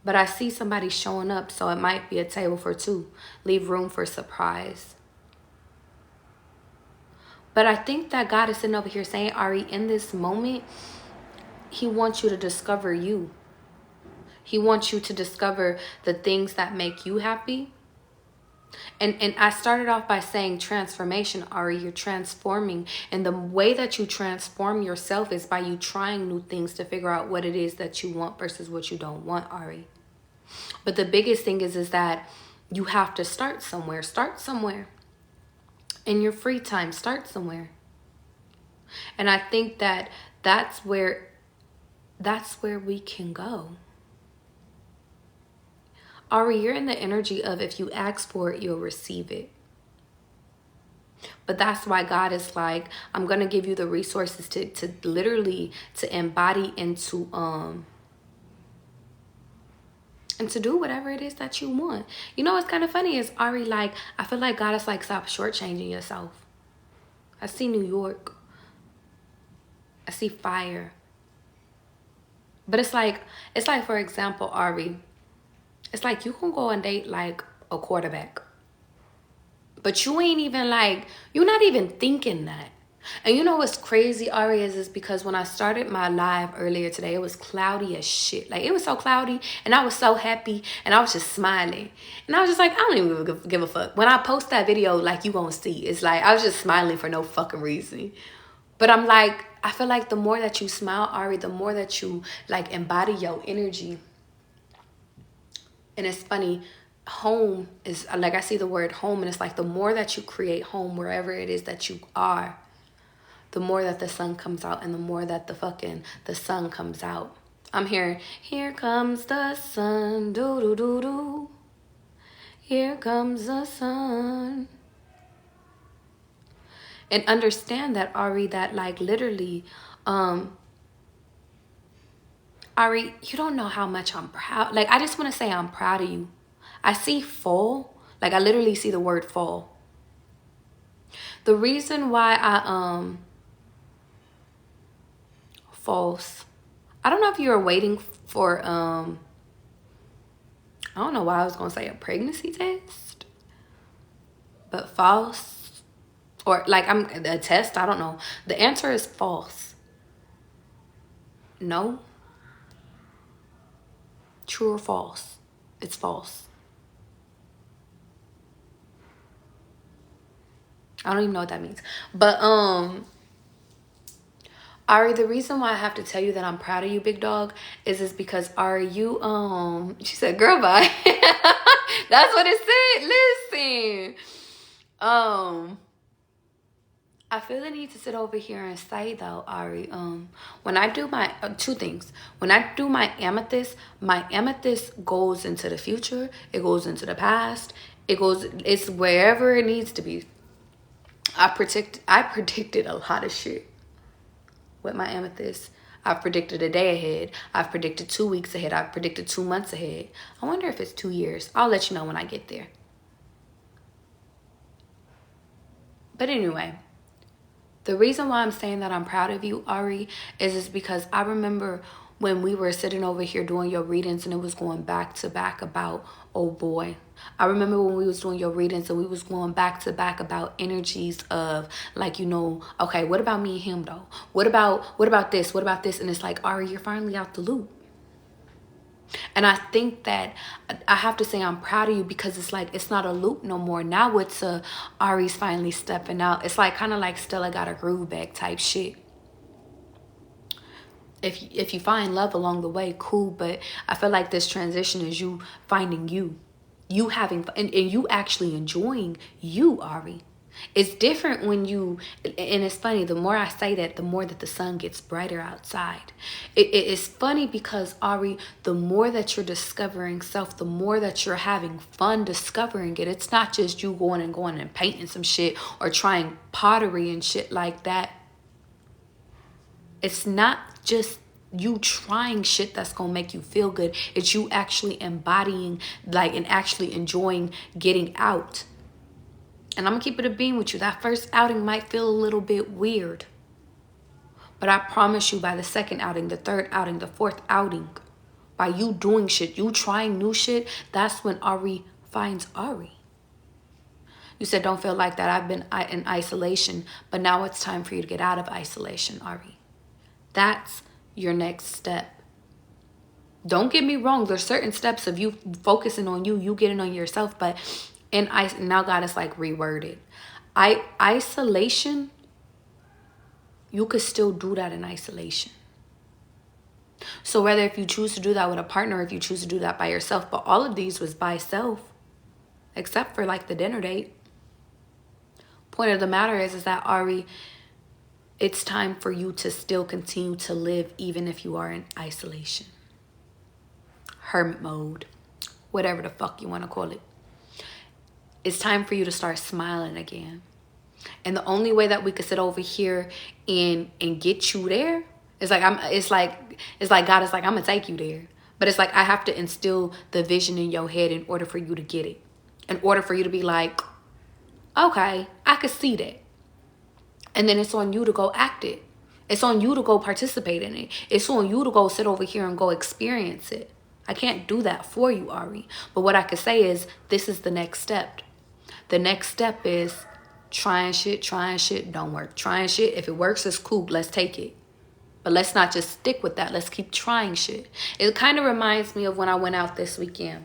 But I see somebody showing up, so it might be a table for two. Leave room for surprise. But I think that God is sitting over here saying, Ari, in this moment, he wants you to discover you. He wants you to discover the things that make you happy. And I started off by saying transformation, Ari. You're transforming. And the way that you transform yourself is by you trying new things to figure out what it is that you want versus what you don't want, Ari. But the biggest thing is that you have to start somewhere. Start somewhere. In your free time, start somewhere. And I think that that's where we can go. Ari, you're in the energy of if you ask for it, you'll receive it. But that's why God is like, I'm going to give you the resources to literally to embody and to do whatever it is that you want. You know what's kind of funny is, Ari, like, I feel like God is like, stop shortchanging yourself. I see New York. I see fire. But it's like, for example, Ari, it's like you can go and date like a quarterback. But you ain't even like, you're not even thinking that. And you know what's crazy, Ari, is because when I started my live earlier today, it was cloudy as shit. Like, it was so cloudy, and I was so happy, and I was just smiling. And I was just like, I don't even give a fuck. When I post that video, like, you gonna see, it's like, I was just smiling for no fucking reason. But I'm like, I feel like the more that you smile, Ari, the more that you, like, embody your energy. And it's funny, home is, like, I see the word home, and it's like the more that you create home wherever it is that you are, the more that the sun comes out, and the more that the sun comes out. I'm hearing, here comes the sun, do-do-do-do. Here comes the sun. And understand that, Ari, that like literally, Ari, you don't know how much I'm proud. Like, I just want to say I'm proud of you. I see fall. Like, I literally see the word fall. The reason why false. I don't know if you're waiting for, I don't know why I was going to say a pregnancy test. But false. Or like a test, I don't know. The answer is false. No. True or false? It's false. I don't even know what that means. But Ari, the reason why I have to tell you that I'm proud of you, big dog, is because Ari, you she said, girl, bye. That's what it said. Listen. I feel the need to sit over here and say though, Ari, when I do my two things. When I do my amethyst goes into the future, it goes into the past, it's wherever it needs to be. I predicted a lot of shit with my amethyst. I've predicted a day ahead. I've predicted 2 weeks ahead. I've predicted 2 months ahead. I wonder if it's 2 years. I'll let you know when I get there. But anyway, the reason why I'm saying that I'm proud of you, Ari, is because I remember when we were sitting over here doing your readings and it was going back to back about, oh boy. I remember when we was doing your readings and we was going back to back about energies of like, you know, okay, what about me and him though? What about this? What about this? And it's like, Ari, you're finally out the loop. And I think that I have to say I'm proud of you because it's like, it's not a loop no more. Now it's Ari's finally stepping out. It's like kind of like Stella got a groove back type shit. If you find love along the way, cool. But I feel like this transition is you finding you having and you actually enjoying you, Ari. It's different when you, and it's funny, the more I say that, the more that the sun gets brighter outside. It's funny because, Ari, the more that you're discovering self, the more that you're having fun discovering it. It's not just you going and painting some shit or trying pottery and shit like that. It's not just you trying shit that's gonna make you feel good. It's you actually embodying, like, and actually enjoying getting out. And I'm gonna keep it a beam with you. That first outing might feel a little bit weird. But I promise you, by the second outing, the third outing, the fourth outing, by you doing shit, you trying new shit, that's when Ari finds Ari. You said don't feel like that. I've been in isolation, but now it's time for you to get out of isolation, Ari. That's your next step. Don't get me wrong. There's certain steps of you focusing on you getting on yourself, but now God is like reworded. Isolation, you could still do that in isolation. So whether if you choose to do that with a partner, or if you choose to do that by yourself, but all of these was by self, except for like the dinner date. Point of the matter is that, Ari, it's time for you to still continue to live even if you are in isolation. Hermit mode, whatever the fuck you want to call it. It's time for you to start smiling again. And the only way that we could sit over here and get you there is like it's like God is like, I'm gonna take you there. But it's like I have to instill the vision in your head in order for you to get it. In order for you to be like, okay, I could see that. And then it's on you to go act it. It's on you to go participate in it. It's on you to go sit over here and go experience it. I can't do that for you, Ari. But what I could say is this is the next step. The next step is trying shit, don't work. Trying shit, if it works, it's cool. Let's take it. But let's not just stick with that. Let's keep trying shit. It kind of reminds me of when I went out this weekend.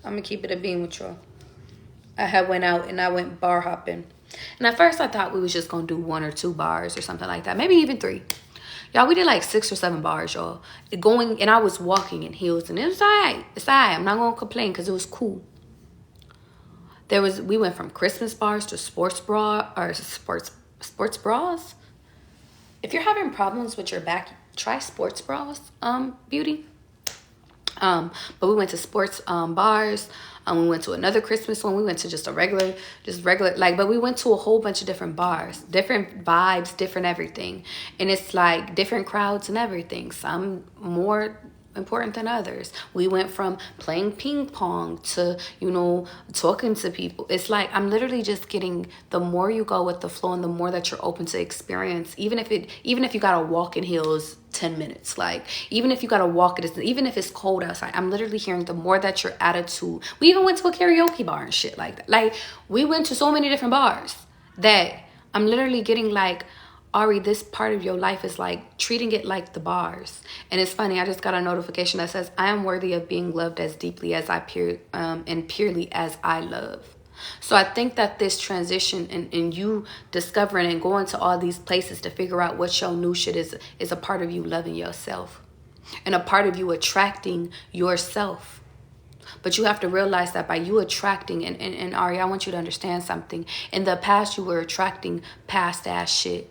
I'm going to keep it a beam with y'all. I had went out and I went bar hopping. And at first I thought we was just going to do 1 or 2 bars or something like that. Maybe even 3. Y'all, we did like 6 or 7 bars, y'all. And I was walking in heels and it was all right. It's all right. I'm not going to complain because it was cool. We went from Christmas bars to sports bras. If you're having problems with your back, try sports bras, beauty. But we went to sports bars. We went to another Christmas one. We went to just regular, but we went to a whole bunch of different bars, different vibes, different everything. And it's like different crowds and everything. Some more important than others. We went from playing ping pong to, talking to people. It's like I'm literally just getting, the more you go with the flow and the more that you're open to experience, even if you gotta walk in heels 10 minutes, like even if you gotta walk it, even if it's cold outside, I'm literally hearing the more that your attitude. We even went to a karaoke bar and shit like that. Like we went to so many different bars that I'm literally getting like, Ari, this part of your life is like treating it like the bars. And it's funny, I just got a notification that says, I am worthy of being loved as deeply as and purely as I love. So I think that this transition and you discovering and going to all these places to figure out what your new shit is a part of you loving yourself and a part of you attracting yourself. But you have to realize that by you attracting, and Ari, I want you to understand something. In the past, you were attracting past ass shit.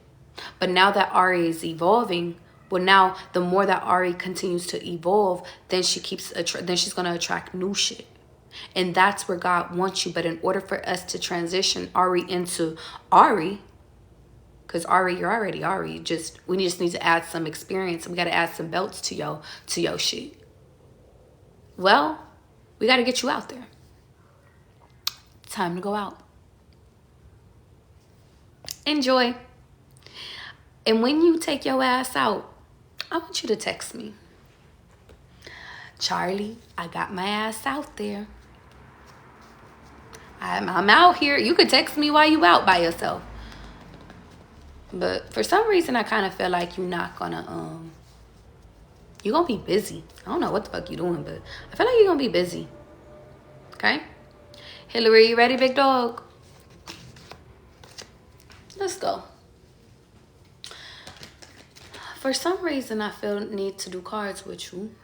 But now that Ari is evolving, well, now the more that Ari continues to evolve, then then she's gonna attract new shit. And that's where God wants you. But in order for us to transition Ari into Ari, because Ari, you're already Ari. We just need to add some experience. We got to add some belts to your shit. Well, we got to get you out there. Time to go out. Enjoy. And when you take your ass out, I want you to text me. Charlie, I got my ass out there. I'm out here. You could text me while you out by yourself. But for some reason, I kind of feel like you're not gonna, you're gonna be busy. I don't know what the fuck you're doing, but I feel like you're gonna be busy. Okay? Hillary, you ready, big dog? Let's go. For some reason, I feel need to do cards with you.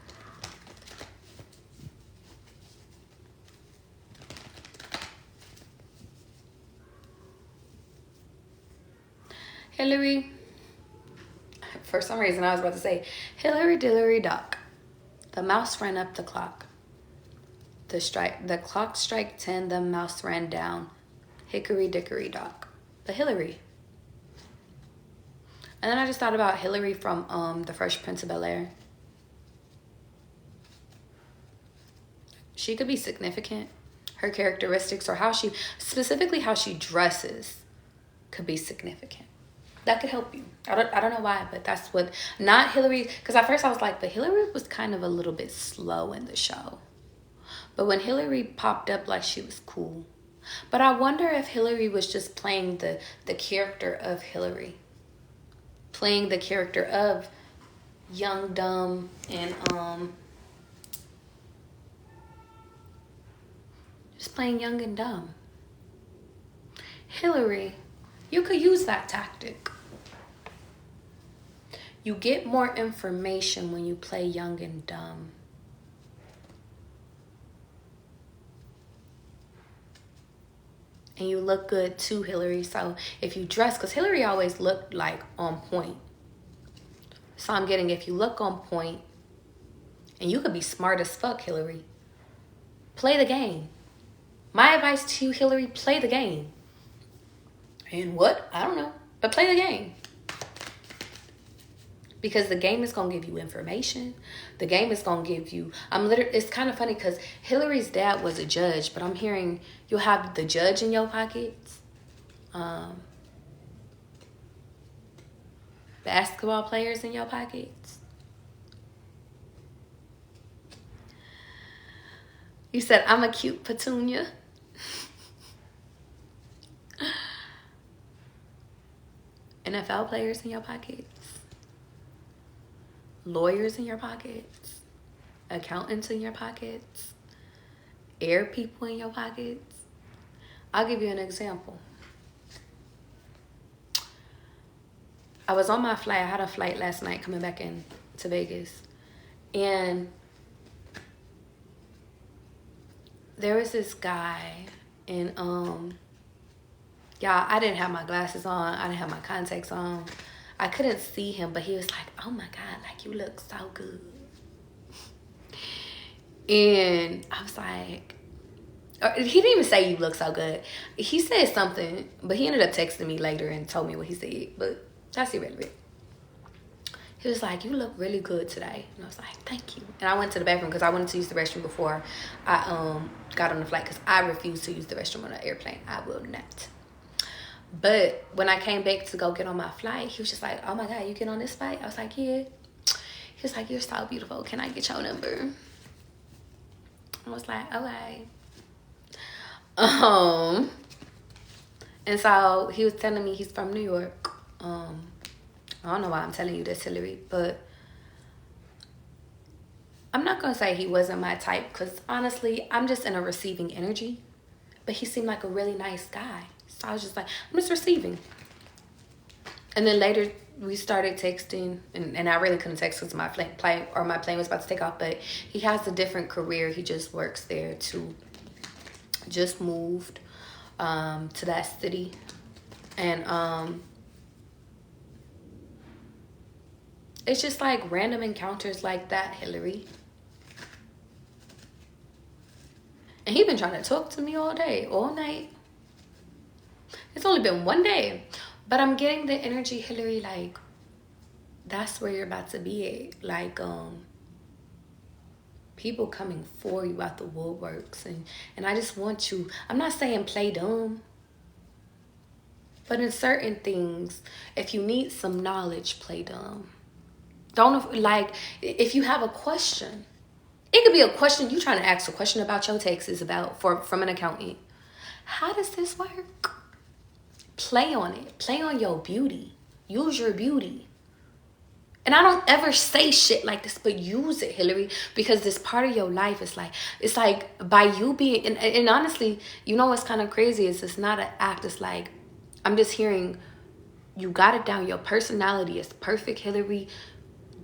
Hillary, for some reason I was about to say, Hillary Dillery Doc. The mouse ran up the clock. The clock struck 10, the mouse ran down. Hickory dickory dock. But Hillary. And then I just thought about Hillary from The Fresh Prince of Bel-Air. She could be significant. Her characteristics or specifically how she dresses could be significant. That could help you. I don't know why, but that's what, not Hillary, because at first I was like, but Hillary was kind of a little bit slow in the show. But when Hillary popped up, like, she was cool. But I wonder if Hillary was just playing the character of Hillary. Playing the character of young, dumb, and just playing young and dumb. Hillary, you could use that tactic. You get more information when you play young and dumb. And you look good too, Hillary. So if you dress, because Hillary always looked like on point. So I'm getting, if you look on point, and you could be smart as fuck, Hillary. Play the game. My advice to you, Hillary, play the game. And what? I don't know. But play the game. Because the game is going to give you information. The game is going to give you... It's kind of funny because Hillary's dad was a judge. But I'm hearing you'll have the judge in your pockets. Basketball players in your pockets. You said, I'm a cute petunia. NFL players in your pockets. Lawyers in your pockets. Accountants in your pockets. Air people in your pockets. I'll give you an example. I was on my flight. I had a flight last night coming back in to Vegas. And there was this guy and y'all, I didn't have my glasses on. I didn't have my contacts on. I couldn't see him, but he was like, oh my God, like, you look so good. And I was like, he didn't even say you look so good. He said something, but he ended up texting me later and told me what he said, but that's irrelevant. He was like, you look really good today. And I was like, thank you. And I went to the bathroom because I wanted to use the restroom before I got on the flight because I refuse to use the restroom on an airplane. I will not. But when I came back to go get on my flight, he was just like, oh my God, you get on this flight? I was like, yeah. He was like, you're so beautiful. Can I get your number? I was like, okay. And so he was telling me he's from New York. I don't know why I'm telling you this, Hillary, but I'm not going to say he wasn't my type because honestly, I'm just in a receiving energy. But he seemed like a really nice guy. So I was just like, I'm just receiving. And then later we started texting, and I really couldn't text because my plane was about to take off. But he has a different career. He just works there too. Just moved to that city, and it's just like random encounters like that, Hillary. And he been trying to talk to me all day, all night. It's only been one day, but I'm getting the energy, Hillary, like that's where you're about to be at. Like people coming for you out the woodworks, and I just want you, I'm not saying play dumb, but in certain things, if you need some knowledge, play dumb. Don't, like, if you have a question, it could be a question, you trying to ask a question about your taxes from an accountant. How does this work? Play on it. Play on your beauty. Use your beauty. And I don't ever say shit like this, but use it, Hillary, because this part of your life is like, it's like by you being, and honestly, you know what's kind of crazy is it's not an act. It's like, I'm just hearing you got it down. Your personality is perfect, Hillary.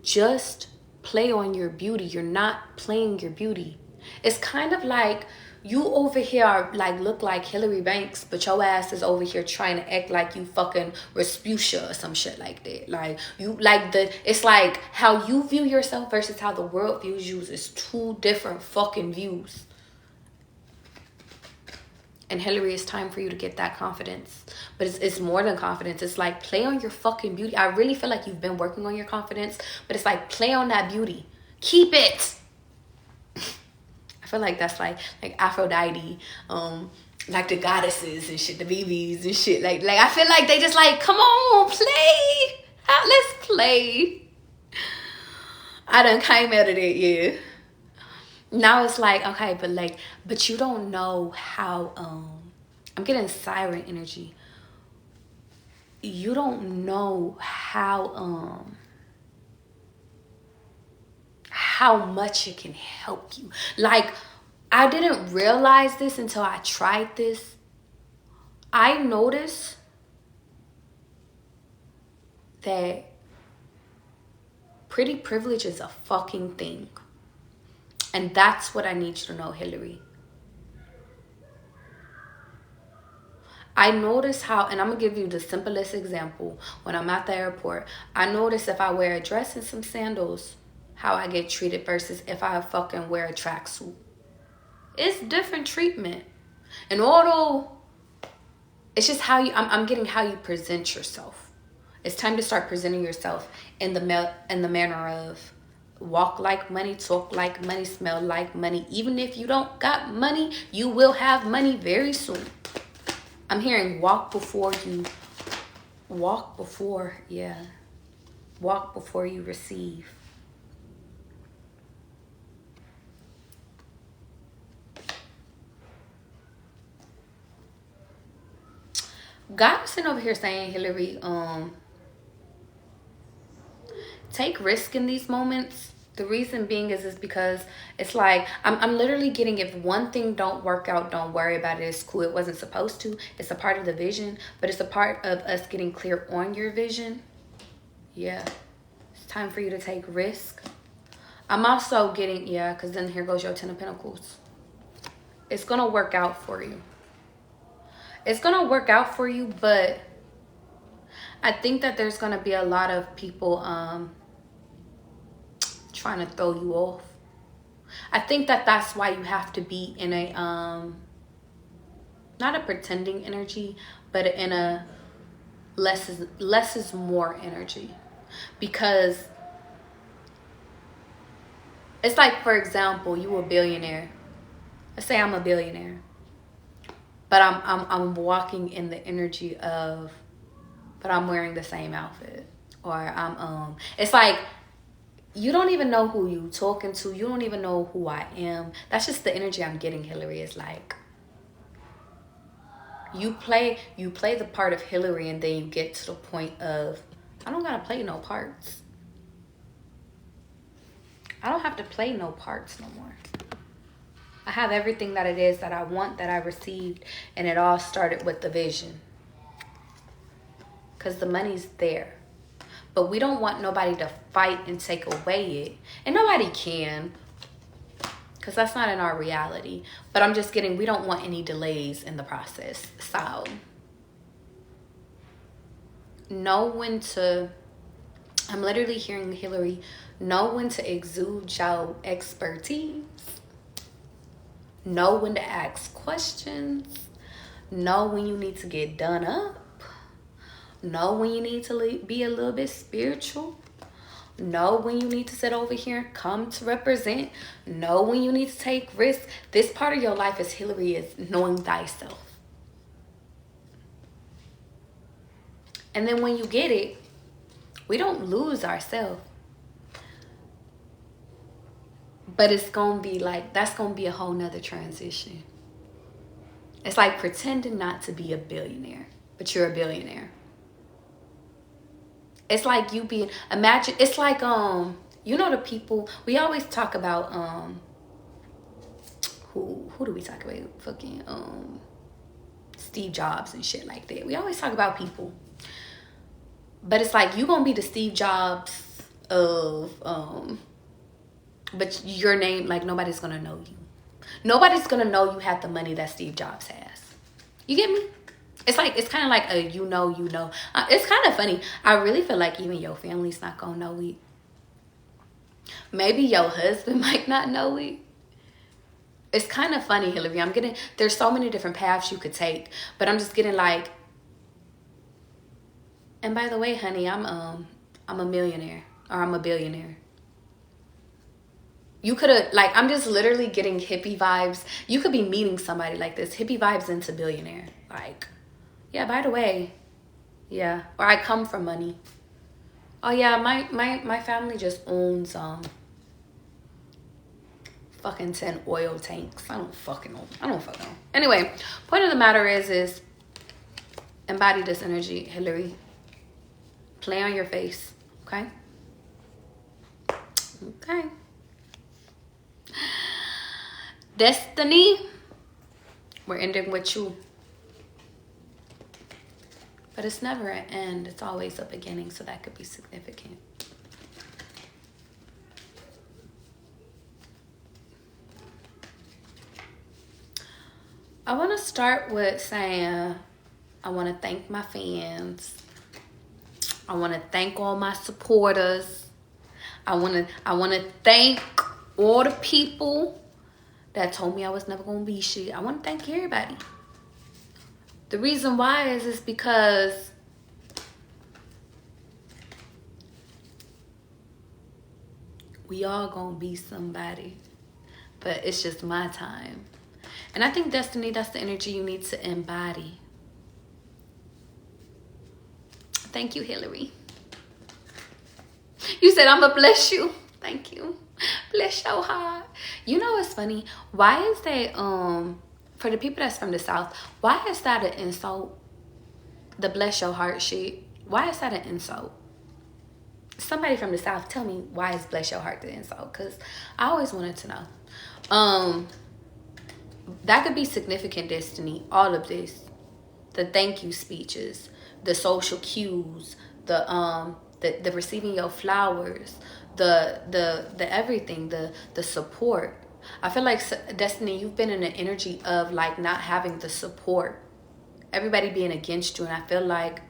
Just play on your beauty. You're not playing your beauty. It's kind of like you over here are like look like Hillary Banks, but your ass is over here trying to act like you fucking Respucia or some shit like that. Like you like it's like how you view yourself versus how the world views you is two different fucking views. And Hillary, it's time for you to get that confidence. But it's more than confidence. It's like play on your fucking beauty. I really feel like you've been working on your confidence, but it's like play on that beauty. Keep it. I feel like that's like Aphrodite, like the goddesses and shit, the BBs and shit. Like I feel like they just like, come on, play. Let's play. I done came out of it, yeah. Now it's like, okay, but you don't know how, I'm getting siren energy. You don't know how much it can help you. Like, I didn't realize this until I tried this. I noticed that pretty privilege is a fucking thing. And that's what I need you to know, Hillary. I notice how, and I'm going to give you the simplest example. When I'm at the airport, I notice if I wear a dress and some sandals, how I get treated versus if I fucking wear a tracksuit. It's different treatment. And although it's just how you, I'm getting how you present yourself. It's time to start presenting yourself in the manner of walk like money, talk like money, smell like money. Even if you don't got money, you will have money very soon. I'm hearing walk before you receive. God is sitting over here saying, Hillary, take risk in these moments. The reason being is because it's like I'm literally getting, if one thing don't work out, don't worry about it. It's cool. It wasn't supposed to. It's a part of the vision, but it's a part of us getting clear on your vision. Yeah, it's time for you to take risk. I'm also getting, yeah, because then here goes your 10 of Pentacles. It's gonna work out for you. It's gonna work out for you, but I think that there's gonna be a lot of people trying to throw you off. I think that that's why you have to be in a not a pretending energy, but in a less is more energy. Because it's like, for example, you a billionaire. Let's say I'm a billionaire, but I'm walking in the energy of, but I'm wearing the same outfit, or I'm it's like you don't even know who you talking to. You don't even know who I am. That's just the energy I'm getting, Hillary. Is like you play the part of Hillary, and then you get to the point of, I don't gotta play no parts. I don't have to play no parts no more. I have everything that it is that I want, that I received, and it all started with the vision. Because the money's there. but we don't want nobody to fight and take away it. And nobody can, because that's not in our reality. But I'm just getting, we don't want any delays in the process. So know when to, I'm literally hearing Hillary, know when to exude your expertise. Know when to ask questions. Know when you need to get done up. Know when you need to be a little bit spiritual. Know when you need to sit over here and come to represent. Know when you need to take risks. This part of your life, as Hillary, is knowing thyself. And then when you get it, we don't lose ourselves. But it's going to be like, that's going to be a whole nother transition. It's like pretending not to be a billionaire, but you're a billionaire. It's like you being, imagine, it's like, you know, the people, we always talk about, who do we talk about? Fucking, Steve Jobs and shit like that. We always talk about people. But it's like, you gonna be the Steve Jobs of, but your name, like, nobody's gonna know you. Nobody's gonna know you have the money that Steve Jobs has. You get me? It's like, it's kind of like a you know. It's kind of funny. I really feel like even your family's not gonna know it. Maybe your husband might not know it. It's kind of funny, Hillary. I'm getting, there's so many different paths you could take, but I'm just getting like, and by the way, honey, I'm a millionaire, or I'm a billionaire. You could have, like, I'm just literally getting hippie vibes. You could be meeting somebody like this, hippie vibes into billionaire. Like, yeah, by the way, yeah, or I come from money. Oh yeah, my family just owns fucking 10 oil tanks. I don't fucking know. Anyway, point of the matter is embody this energy, Hillary. Play on your face, okay? Okay. Destiny, we're ending with you. But it's never an end. It's always a beginning, so that could be significant. I want to start with saying I want to thank my fans. I want to thank all my supporters. I want to thank all the people that told me I was never going to be shit. I want to thank everybody. The reason why is because we all going to be somebody. But it's just my time. And I think, Destiny, that's the energy you need to embody. Thank you, Hillary. You said I'm going to bless you. Thank you. Bless your heart. You know what's funny? Why is that, for the people that's from the South, why is that an insult? The bless your heart shit. Why is that an insult? Somebody from the South, tell me, why is bless your heart the insult? Because I always wanted to know. That could be significant, Destiny. All of this. The thank you speeches. The social cues. The receiving your flowers. The everything. The support. I feel like, Destiny, you've been in an energy of like not having the support. Everybody being against you. And I feel like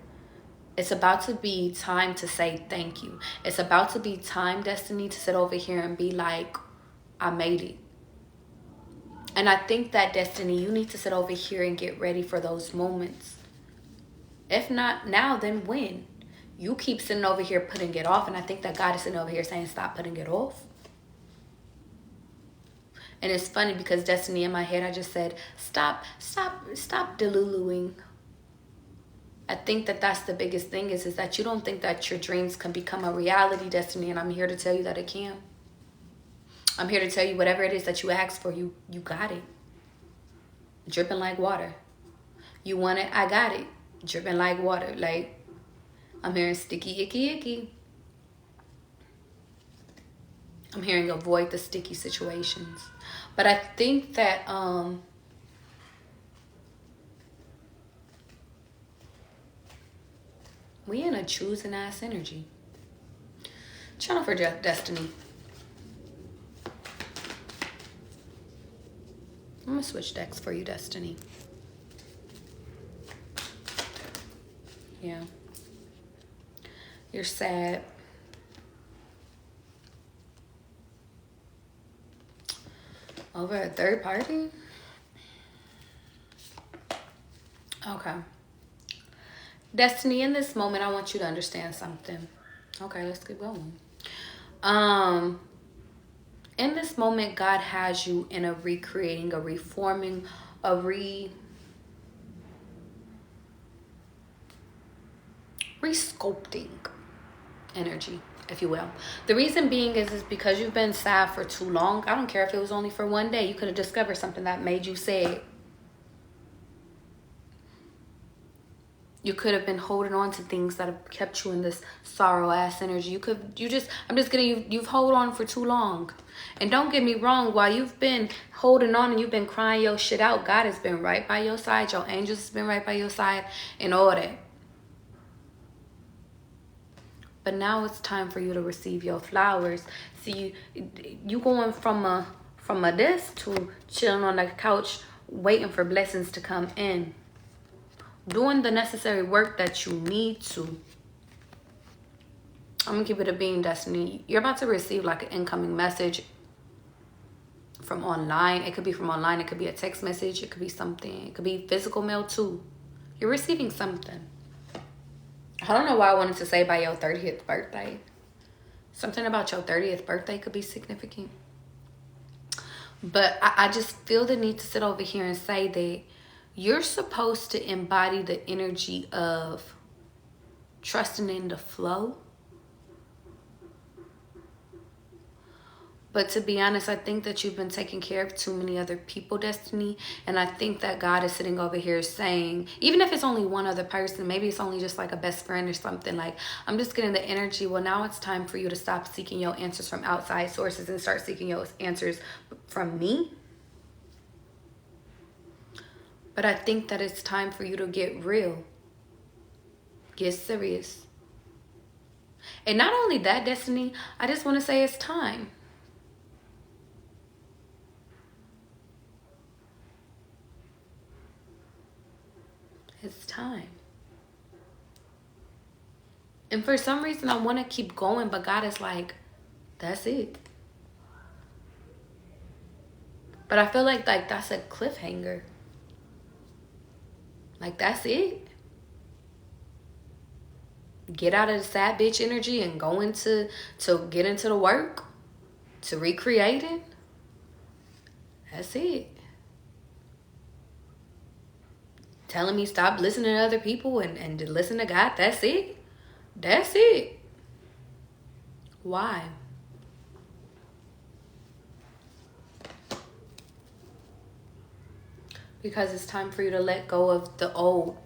it's about to be time to say thank you. It's about to be time, Destiny, to sit over here and be like, I made it. And I think that, Destiny, you need to sit over here and get ready for those moments. If not now, then when? You keep sitting over here putting it off. And I think that God is sitting over here saying, stop putting it off. And it's funny because, Destiny, in my head, I just said, stop deluluing. I think that that's the biggest thing is that you don't think that your dreams can become a reality, Destiny. And I'm here to tell you that it can. I'm here to tell you whatever it is that you asked for, you got it. Dripping like water. You want it, I got it. Dripping like water. Like, I'm hearing sticky, icky, icky. I'm hearing avoid the sticky situations. But I think that we in a choosing ass energy. Channel for Destiny. I'm gonna switch decks for you, Destiny. Yeah. You're sad. Over a third party? Okay. Destiny, in this moment, I want you to understand something. Okay, let's keep going. In this moment, God has you in a recreating, a reforming, a resculpting energy, if you will. The reason being is because you've been sad for too long. I don't care if it was only for one day. You could have discovered something that made you sad. You could have been holding on to things that have kept you in this sorrow ass energy. You've held on for too long. And don't get me wrong, while you've been holding on and you've been crying your shit out, God has been right by your side. Your angels has been right by your side and all that. But now it's time for you to receive your flowers. See, you going from a this to chilling on the couch waiting for blessings to come in. Doing the necessary work that you need to. I'm gonna keep it a being, Destiny. You're about to receive like an incoming message from online. It could be from online. It could be a text message. It could be something. It could be physical mail too. You're receiving something. I don't know why I wanted to say by your 30th birthday. Something about your 30th birthday could be significant. But I just feel the need to sit over here and say that you're supposed to embody the energy of trusting in the flow. But to be honest, I think that you've been taking care of too many other people, Destiny. And I think that God is sitting over here saying, even if it's only one other person, maybe it's only just like a best friend or something. Like, I'm just getting the energy. Well, now it's time for you to stop seeking your answers from outside sources and start seeking your answers from me. But I think that it's time for you to get real. Get serious. And not only that, Destiny, I just want to say it's time. It's time. And for some reason, I want to keep going, but God is like, that's it. But I feel like that's a cliffhanger. Like, that's it. Get out of the sad bitch energy and go into, to get into the work, to recreate it. That's it. Telling me stop listening to other people and to listen to God. That's it. That's it. Why? Because it's time for you to let go of the old.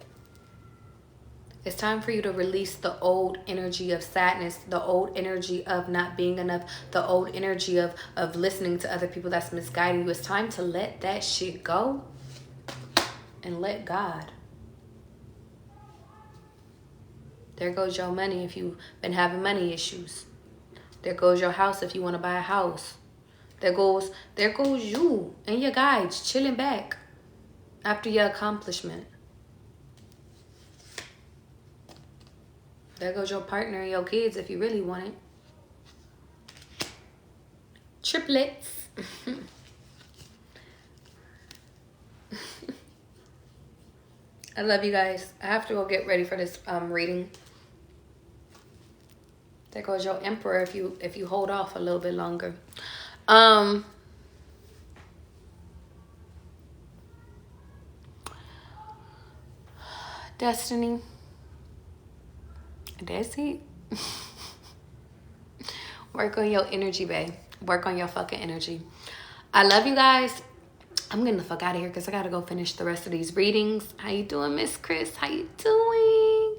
It's time for you to release the old energy of sadness, the old energy of not being enough, the old energy of listening to other people that's misguiding you. It's time to let that shit go and let God. There goes your money if you've been having money issues. There goes your house if you want to buy a house. There goes you and your guides chilling back after your accomplishment. There goes your partner and your kids if you really want it. Triplets. I love you guys. I have to go get ready for this reading. There goes your emperor if you hold off a little bit longer. Destiny. That's it. Work on your energy, babe. Work on your fucking energy. I love you guys. I'm getting the fuck out of here because I gotta go finish the rest of these readings. How you doing, Miss Chris? How you doing?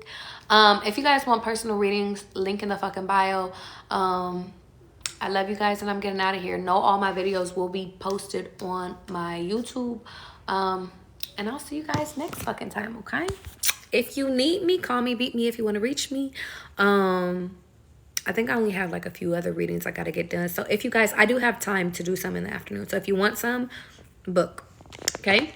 If you guys want personal readings, link in the fucking bio. I love you guys and I'm getting out of here. Know all my videos will be posted on my YouTube. And I'll see you guys next fucking time, okay? If you need me, call me, beat me if you want to reach me. I think I only have like a few other readings I got to get done. So if you guys, I do have time to do some in the afternoon. So if you want some, book. Okay.